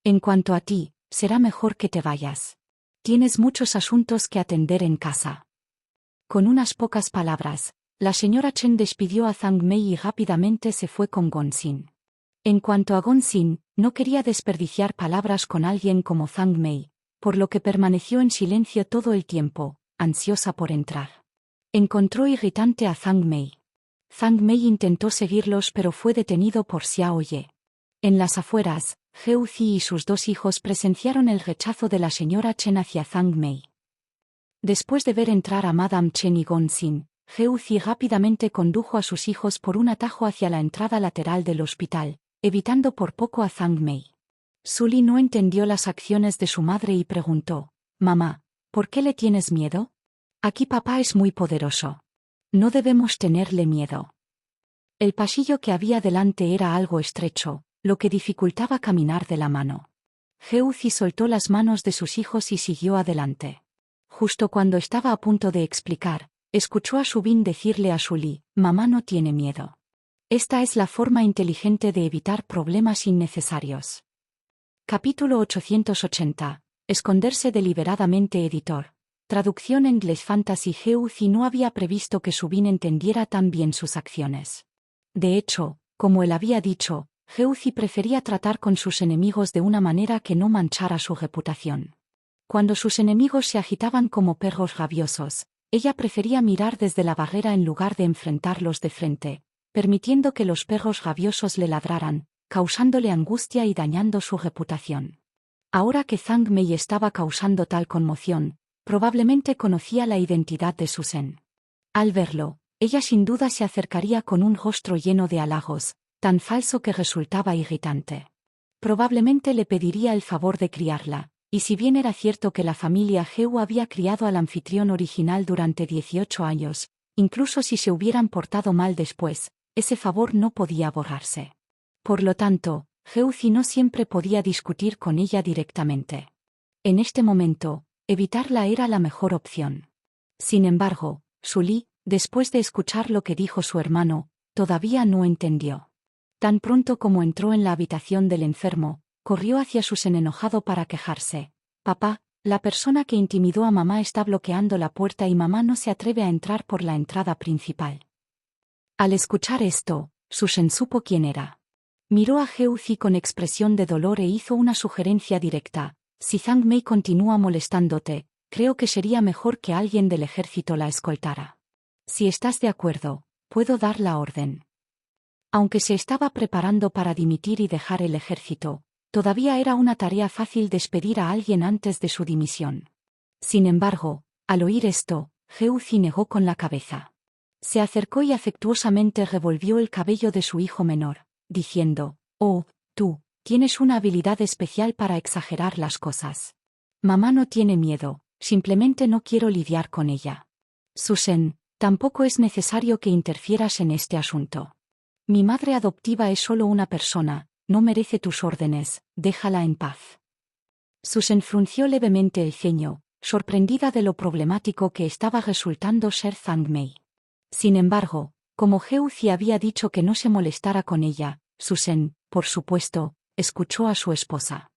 En cuanto a ti, será mejor que te vayas. Tienes muchos asuntos que atender en casa. Con unas pocas palabras, la señora Chen despidió a Zhang Mei y rápidamente se fue con Gonzin. En cuanto a Gonzin, no quería desperdiciar palabras con alguien como Zhang Mei, por lo que permaneció en silencio todo el tiempo, ansiosa por entrar. Encontró irritante a Zhang Mei. Zhang Mei intentó seguirlos pero fue detenido por Xiao Ye. En las afueras, Geuzi y sus dos hijos presenciaron el rechazo de la señora Chen hacia Zhang Mei. Después de ver entrar a Madame Chen y Gonzin, Geuzi rápidamente condujo a sus hijos por un atajo hacia la entrada lateral del hospital, evitando por poco a Zhang Mei. Sully no entendió las acciones de su madre y preguntó, «Mamá, ¿por qué le tienes miedo? Aquí papá es muy poderoso. No debemos tenerle miedo». El pasillo que había delante era algo estrecho, lo que dificultaba caminar de la mano. Geuzi soltó las manos de sus hijos y siguió adelante. Justo cuando estaba a punto de explicar, escuchó a Subin decirle a Sully, «Mamá no tiene miedo». Esta es la forma inteligente de evitar problemas innecesarios. Capítulo 880. Esconderse deliberadamente. Editor. Traducción English Fantasy. Geuzi no había previsto que Subin entendiera tan bien sus acciones. De hecho, como él había dicho, Geuzi prefería tratar con sus enemigos de una manera que no manchara su reputación. Cuando sus enemigos se agitaban como perros rabiosos, ella prefería mirar desde la barrera en lugar de enfrentarlos de frente, permitiendo que los perros rabiosos le ladraran, causándole angustia y dañando su reputación. Ahora que Zhang Mei estaba causando tal conmoción, probablemente conocía la identidad de Susan. Al verlo, ella sin duda se acercaría con un rostro lleno de halagos, tan falso que resultaba irritante. Probablemente le pediría el favor de criarla, y si bien era cierto que la familia Geu había criado al anfitrión original durante 18 años, incluso si se hubieran portado mal después, ese favor no podía borrarse. Por lo tanto, Geuzi no siempre podía discutir con ella directamente. En este momento, evitarla era la mejor opción. Sin embargo, Sully, después de escuchar lo que dijo su hermano, todavía no entendió. Tan pronto como entró en la habitación del enfermo, corrió hacia Susan enojado para quejarse. «Papá, la persona que intimidó a mamá está bloqueando la puerta y mamá no se atreve a entrar por la entrada principal». Al escuchar esto, Susan supo quién era. Miró a Geuzi con expresión de dolor e hizo una sugerencia directa. «Si Zhang Mei continúa molestándote, creo que sería mejor que alguien del ejército la escoltara. Si estás de acuerdo, puedo dar la orden». Aunque se estaba preparando para dimitir y dejar el ejército, todavía era una tarea fácil despedir a alguien antes de su dimisión. Sin embargo, al oír esto, Geuzi negó con la cabeza. Se acercó y afectuosamente revolvió el cabello de su hijo menor, diciendo: «Oh, tú, tienes una habilidad especial para exagerar las cosas. Mamá no tiene miedo, simplemente no quiero lidiar con ella. Susan, tampoco es necesario que interfieras en este asunto. Mi madre adoptiva es solo una persona, no merece tus órdenes, déjala en paz». Susan frunció levemente el ceño, sorprendida de lo problemático que estaba resultando ser Zhang Mei. Sin embargo, como Geuzi había dicho que no se molestara con ella, Susan, por supuesto, escuchó a su esposa.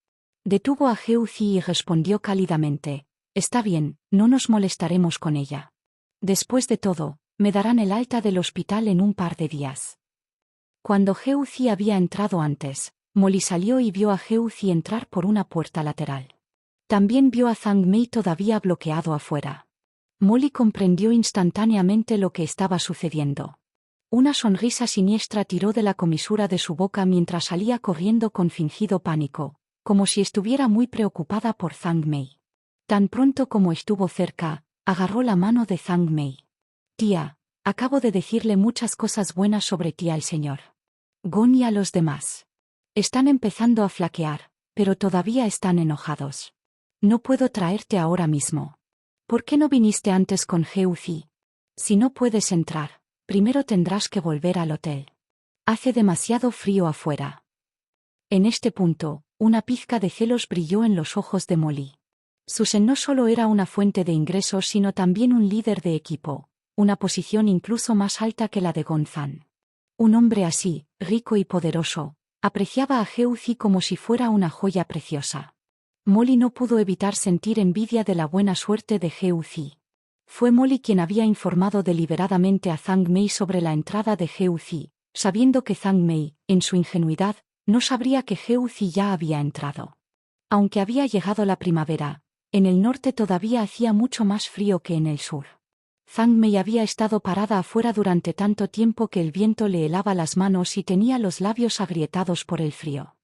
Detuvo a Geuzi y respondió cálidamente: «Está bien, no nos molestaremos con ella. Después de todo, me darán el alta del hospital en un par de días». Cuando Geuzi había entrado antes, Molly salió y vio a Geuzi entrar por una puerta lateral. También vio a Zhang Mei todavía bloqueado afuera. Molly comprendió instantáneamente lo que estaba sucediendo. Una sonrisa siniestra tiró de la comisura de su boca mientras salía corriendo con fingido pánico, como si estuviera muy preocupada por Zhang Mei. Tan pronto como estuvo cerca, agarró la mano de Zhang Mei. «Tía, acabo de decirle muchas cosas buenas sobre ti al señor Gon y a los demás. Están empezando a flaquear, pero todavía están enojados. No puedo traerte ahora mismo. ¿Por qué no viniste antes con Geuzi? Si no puedes entrar, primero tendrás que volver al hotel. Hace demasiado frío afuera». En este punto, una pizca de celos brilló en los ojos de Molly. Susan no solo era una fuente de ingresos sino también un líder de equipo, una posición incluso más alta que la de Gonzan. Un hombre así, rico y poderoso, apreciaba a Geuzi como si fuera una joya preciosa. Molly no pudo evitar sentir envidia de la buena suerte de Geuzi. Fue Molly quien había informado deliberadamente a Zhang Mei sobre la entrada de Geuzi, sabiendo que Zhang Mei, en su ingenuidad, no sabría que Geuzi ya había entrado. Aunque había llegado la primavera, en el norte todavía hacía mucho más frío que en el sur. Zhang Mei había estado parada afuera durante tanto tiempo que el viento le helaba las manos y tenía los labios agrietados por el frío.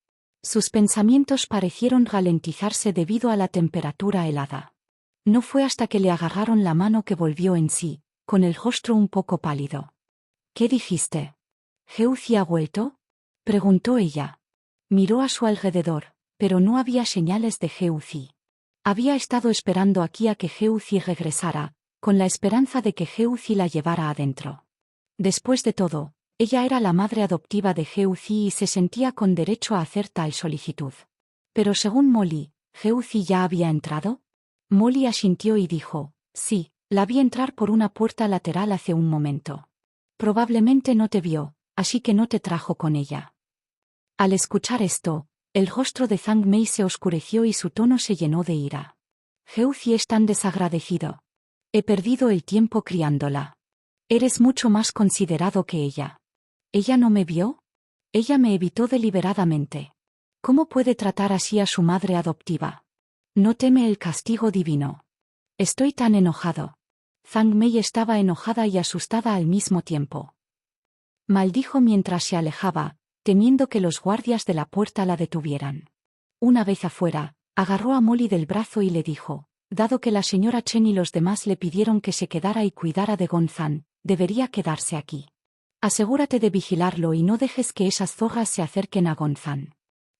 Sus pensamientos parecieron ralentizarse debido a la temperatura helada. No fue hasta que le agarraron la mano que volvió en sí, con el rostro un poco pálido. «¿Qué dijiste? ¿Geuzi ha vuelto?», preguntó ella. Miró a su alrededor, pero no había señales de Geuzi. Había estado esperando aquí a que Geuzi regresara, con la esperanza de que Geuzi la llevara adentro. Después de todo, ella era la madre adoptiva de Geuzi y se sentía con derecho a hacer tal solicitud. Pero según Molly, ¿Geuzi ya había entrado? Molly asintió y dijo: «Sí, la vi entrar por una puerta lateral hace un momento. Probablemente no te vio, así que no te trajo con ella». Al escuchar esto, el rostro de Zhang Mei se oscureció y su tono se llenó de ira. «Geuzi es tan desagradecido. He perdido el tiempo criándola. Eres mucho más considerado que ella. ¿Ella no me vio? Ella me evitó deliberadamente. ¿Cómo puede tratar así a su madre adoptiva? No teme el castigo divino. Estoy tan enojado». Zhang Mei estaba enojada y asustada al mismo tiempo. Maldijo mientras se alejaba, temiendo que los guardias de la puerta la detuvieran. Una vez afuera, agarró a Molly del brazo y le dijo: «Dado que la señora Chen y los demás le pidieron que se quedara y cuidara de Gonzan, debería quedarse aquí. Asegúrate de vigilarlo y no dejes que esas zorras se acerquen a Gonzan.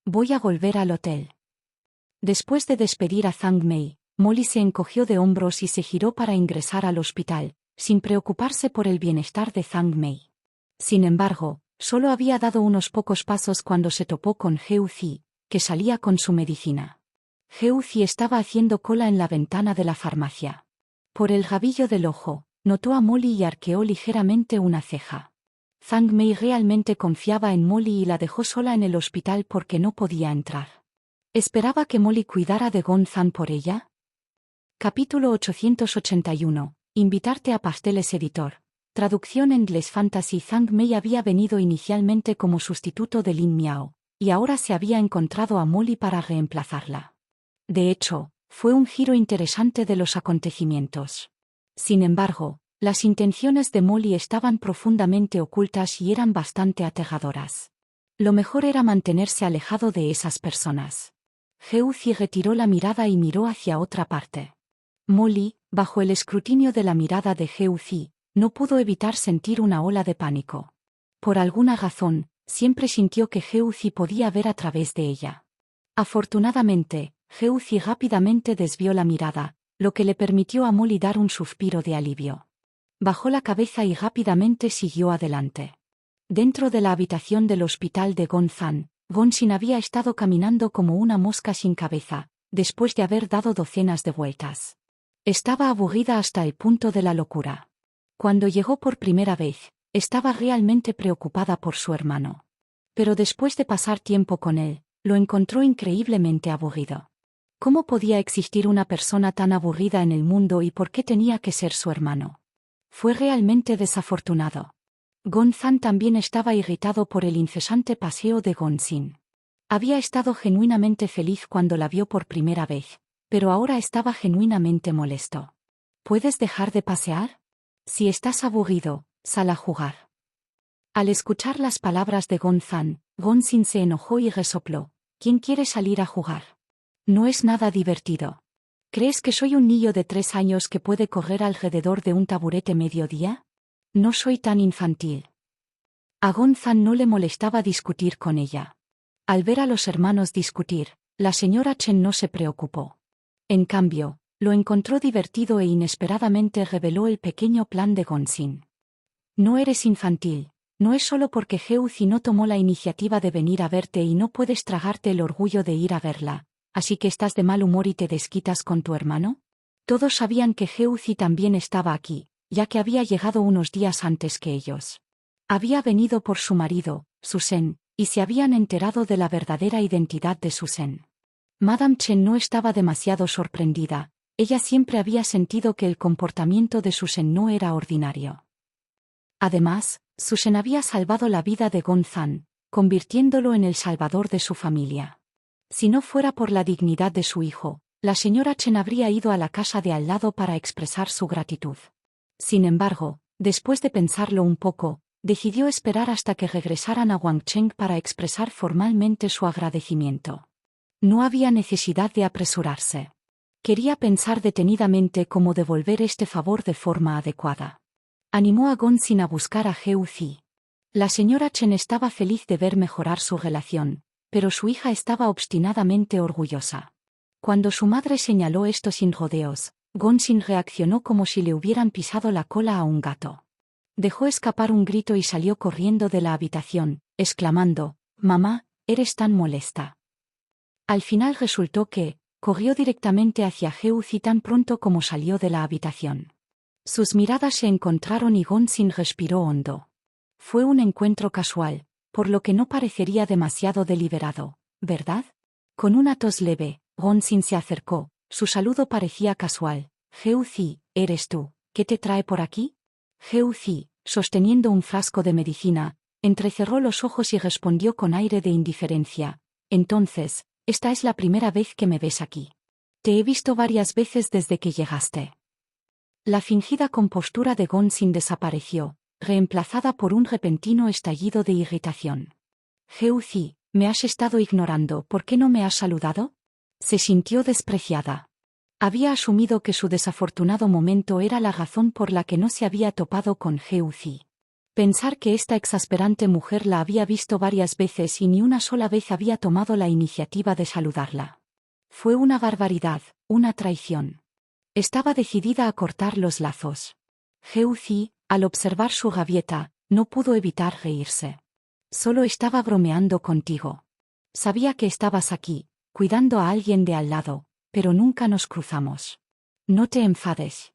Voy a volver al hotel». Después de despedir a Zhang Mei, Molly se encogió de hombros y se giró para ingresar al hospital, sin preocuparse por el bienestar de Zhang Mei. Sin embargo, solo había dado unos pocos pasos cuando se topó con Geuzi, que salía con su medicina. Geuzi estaba haciendo cola en la ventana de la farmacia. Por el rabillo del ojo, notó a Molly y arqueó ligeramente una ceja. Zhang Mei realmente confiaba en Molly y la dejó sola en el hospital porque no podía entrar. ¿Esperaba que Molly cuidara de Gonzan por ella? Capítulo 881. Invitarte a pasteles editor. Traducción en Les Fantasy. Zhang Mei había venido inicialmente como sustituto de Lin Miao, y ahora se había encontrado a Molly para reemplazarla. De hecho, fue un giro interesante de los acontecimientos. Sin embargo, las intenciones de Molly estaban profundamente ocultas y eran bastante aterradoras. Lo mejor era mantenerse alejado de esas personas. Geuzi retiró la mirada y miró hacia otra parte. Molly, bajo el escrutinio de la mirada de Geuzi, no pudo evitar sentir una ola de pánico. Por alguna razón, siempre sintió que Geuzi podía ver a través de ella. Afortunadamente, Geuzi rápidamente desvió la mirada, lo que le permitió a Molly dar un suspiro de alivio. Bajó la cabeza y rápidamente siguió adelante. Dentro de la habitación del hospital de Gonzan, Gonsin había estado caminando como una mosca sin cabeza, después de haber dado docenas de vueltas. Estaba aburrida hasta el punto de la locura. Cuando llegó por primera vez, estaba realmente preocupada por su hermano. Pero después de pasar tiempo con él, lo encontró increíblemente aburrido. ¿Cómo podía existir una persona tan aburrida en el mundo y por qué tenía que ser su hermano? Fue realmente desafortunado. Gonzan también estaba irritado por el incesante paseo de Gonsin. Había estado genuinamente feliz cuando la vio por primera vez, pero ahora estaba genuinamente molesto. ¿Puedes dejar de pasear? Si estás aburrido, sal a jugar. Al escuchar las palabras de Gonzan, Gonsin se enojó y resopló. ¿Quién quiere salir a jugar? No es nada divertido. ¿Crees que soy un niño de 3 años que puede correr alrededor de un taburete mediodía? No soy tan infantil. A Gonzan no le molestaba discutir con ella. Al ver a los hermanos discutir, la señora Chen no se preocupó. En cambio, lo encontró divertido e inesperadamente reveló el pequeño plan de Gonsin. No eres infantil, no es solo porque Geuzi no tomó la iniciativa de venir a verte y no puedes tragarte el orgullo de ir a verla, así que estás de mal humor y te desquitas con tu hermano. Todos sabían que Geuzi también estaba aquí, ya que había llegado unos días antes que ellos. Había venido por su marido, Susen, y se habían enterado de la verdadera identidad de Susen. Madame Chen no estaba demasiado sorprendida, ella siempre había sentido que el comportamiento de Susen no era ordinario. Además, Susen había salvado la vida de Gonzan, convirtiéndolo en el salvador de su familia. Si no fuera por la dignidad de su hijo, la señora Chen habría ido a la casa de al lado para expresar su gratitud. Sin embargo, después de pensarlo un poco, decidió esperar hasta que regresaran a Wangcheng para expresar formalmente su agradecimiento. No había necesidad de apresurarse. Quería pensar detenidamente cómo devolver este favor de forma adecuada. Animó a Gonsin a buscar a Geuzi. La señora Chen estaba feliz de ver mejorar su relación, pero su hija estaba obstinadamente orgullosa. Cuando su madre señaló esto sin rodeos, Gonsin reaccionó como si le hubieran pisado la cola a un gato. Dejó escapar un grito y salió corriendo de la habitación, exclamando, «Mamá, eres tan molesta». Al final resultó que, corrió directamente hacia Geuzi tan pronto como salió de la habitación. Sus miradas se encontraron y Gonsin respiró hondo. Fue un encuentro casual, por lo que no parecería demasiado deliberado, ¿verdad? Con una tos leve, Gonsin se acercó, su saludo parecía casual. «Geuzi, ¿eres tú? ¿Qué te trae por aquí?» Geuzi, sosteniendo un frasco de medicina, entrecerró los ojos y respondió con aire de indiferencia. «Entonces, esta es la primera vez que me ves aquí. Te he visto varias veces desde que llegaste». La fingida compostura de Gonsin desapareció, reemplazada por un repentino estallido de irritación. «Geuzi, me has estado ignorando, ¿por qué no me has saludado?» Se sintió despreciada. Había asumido que su desafortunado momento era la razón por la que no se había topado con Geuzi. Pensar que esta exasperante mujer la había visto varias veces y ni una sola vez había tomado la iniciativa de saludarla. Fue una barbaridad, una traición. Estaba decidida a cortar los lazos. Geuzi, al observar su rabieta, No pudo evitar reírse. Solo estaba bromeando contigo. Sabía que estabas aquí, cuidando a alguien de al lado, pero nunca nos cruzamos. No te enfades.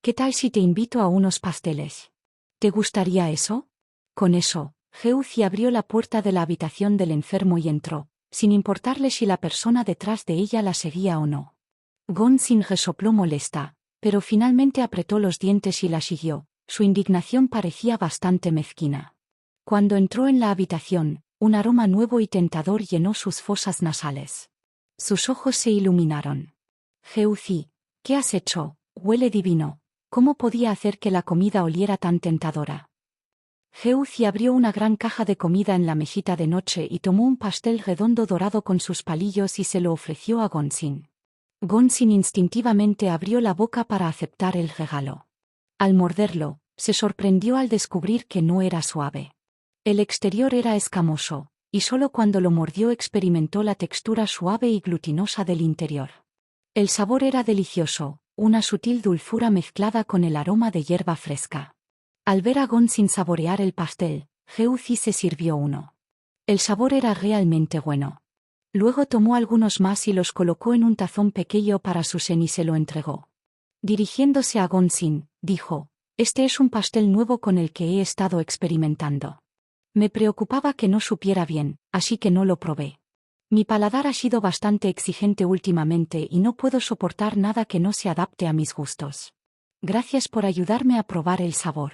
¿Qué tal si te invito a unos pasteles? ¿Te gustaría eso? Con eso, Geuzi abrió la puerta de la habitación del enfermo y entró, sin importarle si la persona detrás de ella la seguía o no. Gonzin resopló molesta, pero finalmente apretó los dientes y la siguió. Su indignación parecía bastante mezquina. Cuando entró en la habitación, un aroma nuevo y tentador llenó sus fosas nasales. Sus ojos se iluminaron. Geuzi, ¿qué has hecho? Huele divino. ¿Cómo podía hacer que la comida oliera tan tentadora? Geuzi abrió una gran caja de comida en la mesita de noche y tomó un pastel redondo dorado con sus palillos y se lo ofreció a Gonzin. Gonzin instintivamente abrió la boca para aceptar el regalo. Al morderlo, se sorprendió al descubrir que no era suave. El exterior era escamoso, y solo cuando lo mordió experimentó la textura suave y glutinosa del interior. El sabor era delicioso, una sutil dulzura mezclada con el aroma de hierba fresca. Al ver a Gonzin saborear el pastel, Geuzi se sirvió uno. El sabor era realmente bueno. Luego tomó algunos más y los colocó en un tazón pequeño para Susan y se lo entregó. Dirigiéndose a Gonzin, dijo: «Este es un pastel nuevo con el que he estado experimentando. Me preocupaba que no supiera bien, así que no lo probé. Mi paladar ha sido bastante exigente últimamente y no puedo soportar nada que no se adapte a mis gustos. Gracias por ayudarme a probar el sabor».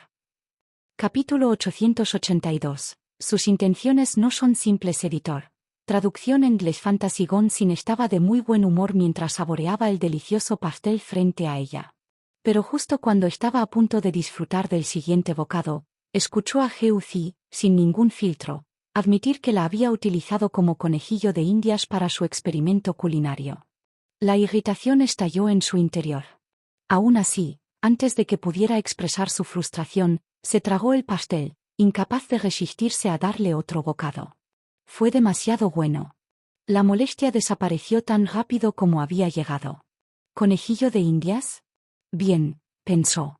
Capítulo 882. Sus intenciones no son simples. Editor. Traducción en inglés. Fantasy. Gonzin estaba de muy buen humor mientras saboreaba el delicioso pastel frente a ella. Pero justo cuando estaba a punto de disfrutar del siguiente bocado, escuchó a Geuzi, sin ningún filtro, admitir que la había utilizado como conejillo de indias para su experimento culinario. La irritación estalló en su interior. Aún así, antes de que pudiera expresar su frustración, se tragó el pastel, incapaz de resistirse a darle otro bocado. Fue demasiado bueno. La molestia desapareció tan rápido como había llegado. ¿Conejillo de indias? Bien, pensó.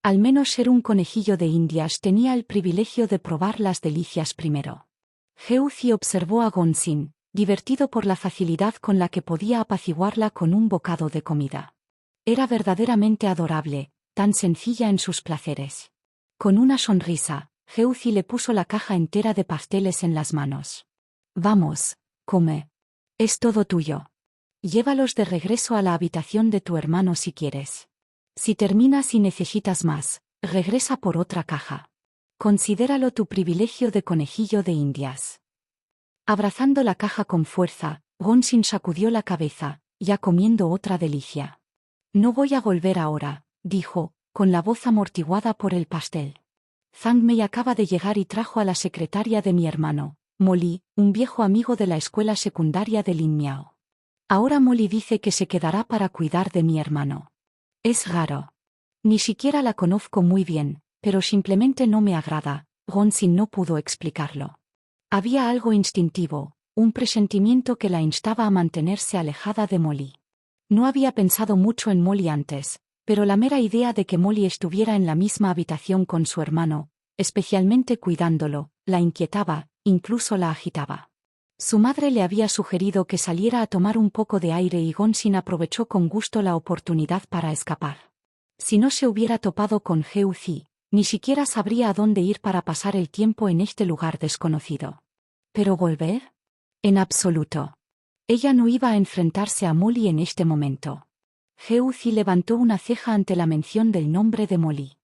Al menos ser un conejillo de indias tenía el privilegio de probar las delicias primero. Geuzi observó a Gonzin, divertido por la facilidad con la que podía apaciguarla con un bocado de comida. Era verdaderamente adorable, tan sencilla en sus placeres. Con una sonrisa, Geuzi le puso la caja entera de pasteles en las manos. «Vamos, come. Es todo tuyo. Llévalos de regreso a la habitación de tu hermano si quieres. Si terminas y necesitas más, regresa por otra caja. Considéralo tu privilegio de conejillo de indias». Abrazando la caja con fuerza, Gonzin sacudió la cabeza, ya comiendo otra delicia. «No voy a volver ahora», dijo, con la voz amortiguada por el pastel. «Zhang Mei acaba de llegar y trajo a la secretaria de mi hermano, Molly, un viejo amigo de la escuela secundaria de Lin Miao. Ahora Molly dice que se quedará para cuidar de mi hermano. Es raro. Ni siquiera la conozco muy bien, pero simplemente no me agrada». Gonzin no pudo explicarlo. Había algo instintivo, un presentimiento que la instaba a mantenerse alejada de Molly. No había pensado mucho en Molly antes, pero la mera idea de que Molly estuviera en la misma habitación con su hermano, especialmente cuidándolo, la inquietaba, incluso la agitaba. Su madre le había sugerido que saliera a tomar un poco de aire y Gonzin aprovechó con gusto la oportunidad para escapar. Si no se hubiera topado con Geuzi, ni siquiera sabría a dónde ir para pasar el tiempo en este lugar desconocido. ¿Pero volver? En absoluto. Ella no iba a enfrentarse a Molly en este momento. Geuzi levantó una ceja ante la mención del nombre de Molly.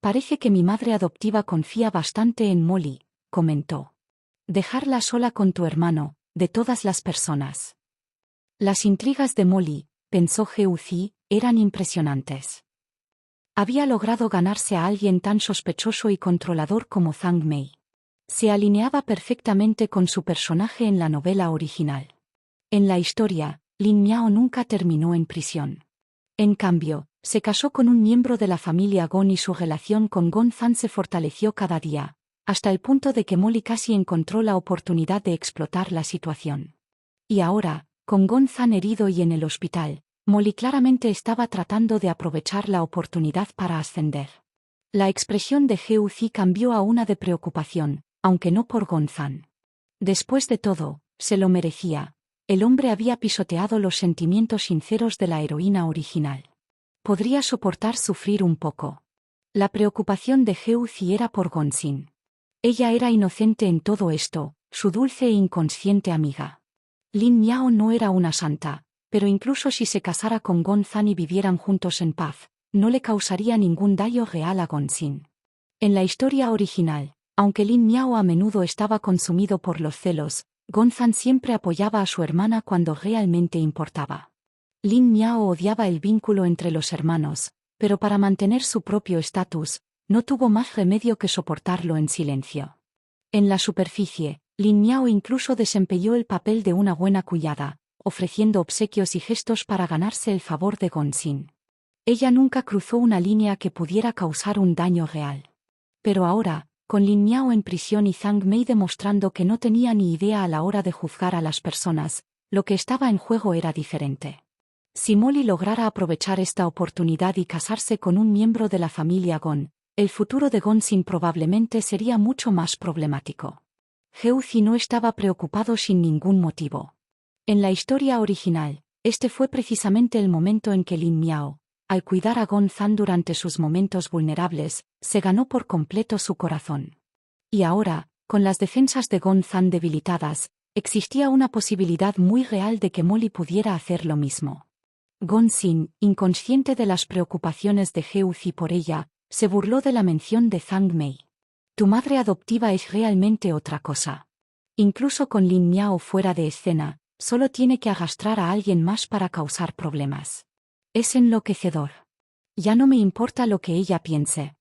«Parece que mi madre adoptiva confía bastante en Molly», comentó. «Dejarla sola con tu hermano, de todas las personas». Las intrigas de Molly, pensó Geuzi, eran impresionantes. Había logrado ganarse a alguien tan sospechoso y controlador como Zhang Mei. Se alineaba perfectamente con su personaje en la novela original. En la historia, Lin Miao nunca terminó en prisión. En cambio, se casó con un miembro de la familia Gon y su relación con Gon Zan se fortaleció cada día, hasta el punto de que Molly casi encontró la oportunidad de explotar la situación. Y ahora, con Gon Zan herido y en el hospital, Molly claramente estaba tratando de aprovechar la oportunidad para ascender. La expresión de Geu-zi cambió a una de preocupación, aunque no por Gonzan. Después de todo, se lo merecía. El hombre había pisoteado los sentimientos sinceros de la heroína original. Podría soportar sufrir un poco. La preocupación de Geu-zi era por Gonsin. Ella era inocente en todo esto, su dulce e inconsciente amiga. Lin Miao no era una santa, pero incluso si se casara con Gonzan y vivieran juntos en paz, no le causaría ningún daño real a Gonsin. En la historia original, aunque Lin Miao a menudo estaba consumido por los celos, Gonzan siempre apoyaba a su hermana cuando realmente importaba. Lin Miao odiaba el vínculo entre los hermanos, pero para mantener su propio estatus, no tuvo más remedio que soportarlo en silencio. En la superficie, Lin Miao incluso desempeñó el papel de una buena cuñada, ofreciendo obsequios y gestos para ganarse el favor de Gonsin. Ella nunca cruzó una línea que pudiera causar un daño real. Pero ahora, con Lin Miao en prisión y Zhang Mei demostrando que no tenía ni idea a la hora de juzgar a las personas, lo que estaba en juego era diferente. Si Molly lograra aprovechar esta oportunidad y casarse con un miembro de la familia Gon, el futuro de Gonsin probablemente sería mucho más problemático. Geu-zi no estaba preocupado sin ningún motivo. En la historia original, este fue precisamente el momento en que Lin Miao, al cuidar a Gonzan durante sus momentos vulnerables, se ganó por completo su corazón. Y ahora, con las defensas de Gonzan debilitadas, existía una posibilidad muy real de que Molly pudiera hacer lo mismo. Gonsin, inconsciente de las preocupaciones de Geu-zi por ella, se burló de la mención de Zhang Mei. Tu madre adoptiva es realmente otra cosa. Incluso con Lin Miao fuera de escena, solo tiene que arrastrar a alguien más para causar problemas. Es enloquecedor. Ya no me importa lo que ella piense.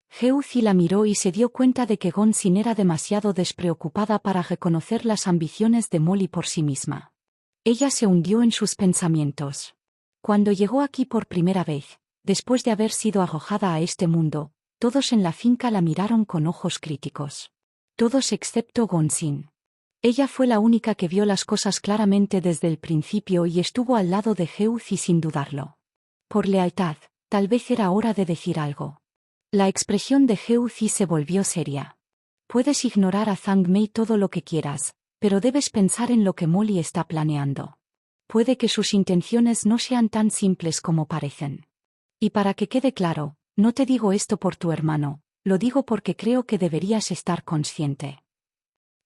Geu-zi la miró y se dio cuenta de que Gonsin era demasiado despreocupada para reconocer las ambiciones de Molly por sí misma. Ella se hundió en sus pensamientos. Cuando llegó aquí por primera vez, después de haber sido arrojada a este mundo, todos en la finca la miraron con ojos críticos. Todos excepto Gonsin. Ella fue la única que vio las cosas claramente desde el principio y estuvo al lado de Geu-zi sin dudarlo. Por lealtad, tal vez era hora de decir algo. La expresión de Geu-zi se volvió seria. Puedes ignorar a Zhang Mei todo lo que quieras, pero debes pensar en lo que Molly está planeando. Puede que sus intenciones no sean tan simples como parecen. Y para que quede claro, no te digo esto por tu hermano, lo digo porque creo que deberías estar consciente.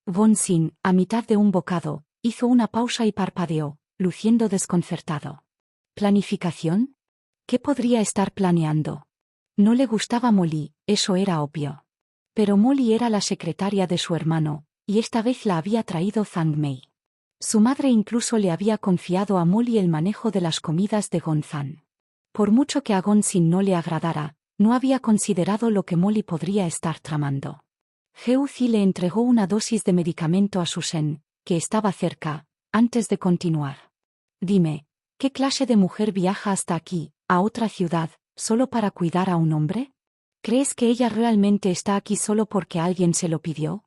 Gonsin, a mitad de un bocado, hizo una pausa y parpadeó, luciendo desconcertado. ¿Planificación? ¿Qué podría estar planeando? No le gustaba Molly, eso era obvio. Pero Molly era la secretaria de su hermano, y esta vez la había traído Zhang Mei. Su madre incluso le había confiado a Molly el manejo de las comidas de Gonzan. Por mucho que a Gonsin no le agradara, no había considerado lo que Molly podría estar tramando. Geu-zi le entregó una dosis de medicamento a Susan, que estaba cerca, antes de continuar. Dime, ¿qué clase de mujer viaja hasta aquí, a otra ciudad, solo para cuidar a un hombre? ¿Crees que ella realmente está aquí solo porque alguien se lo pidió?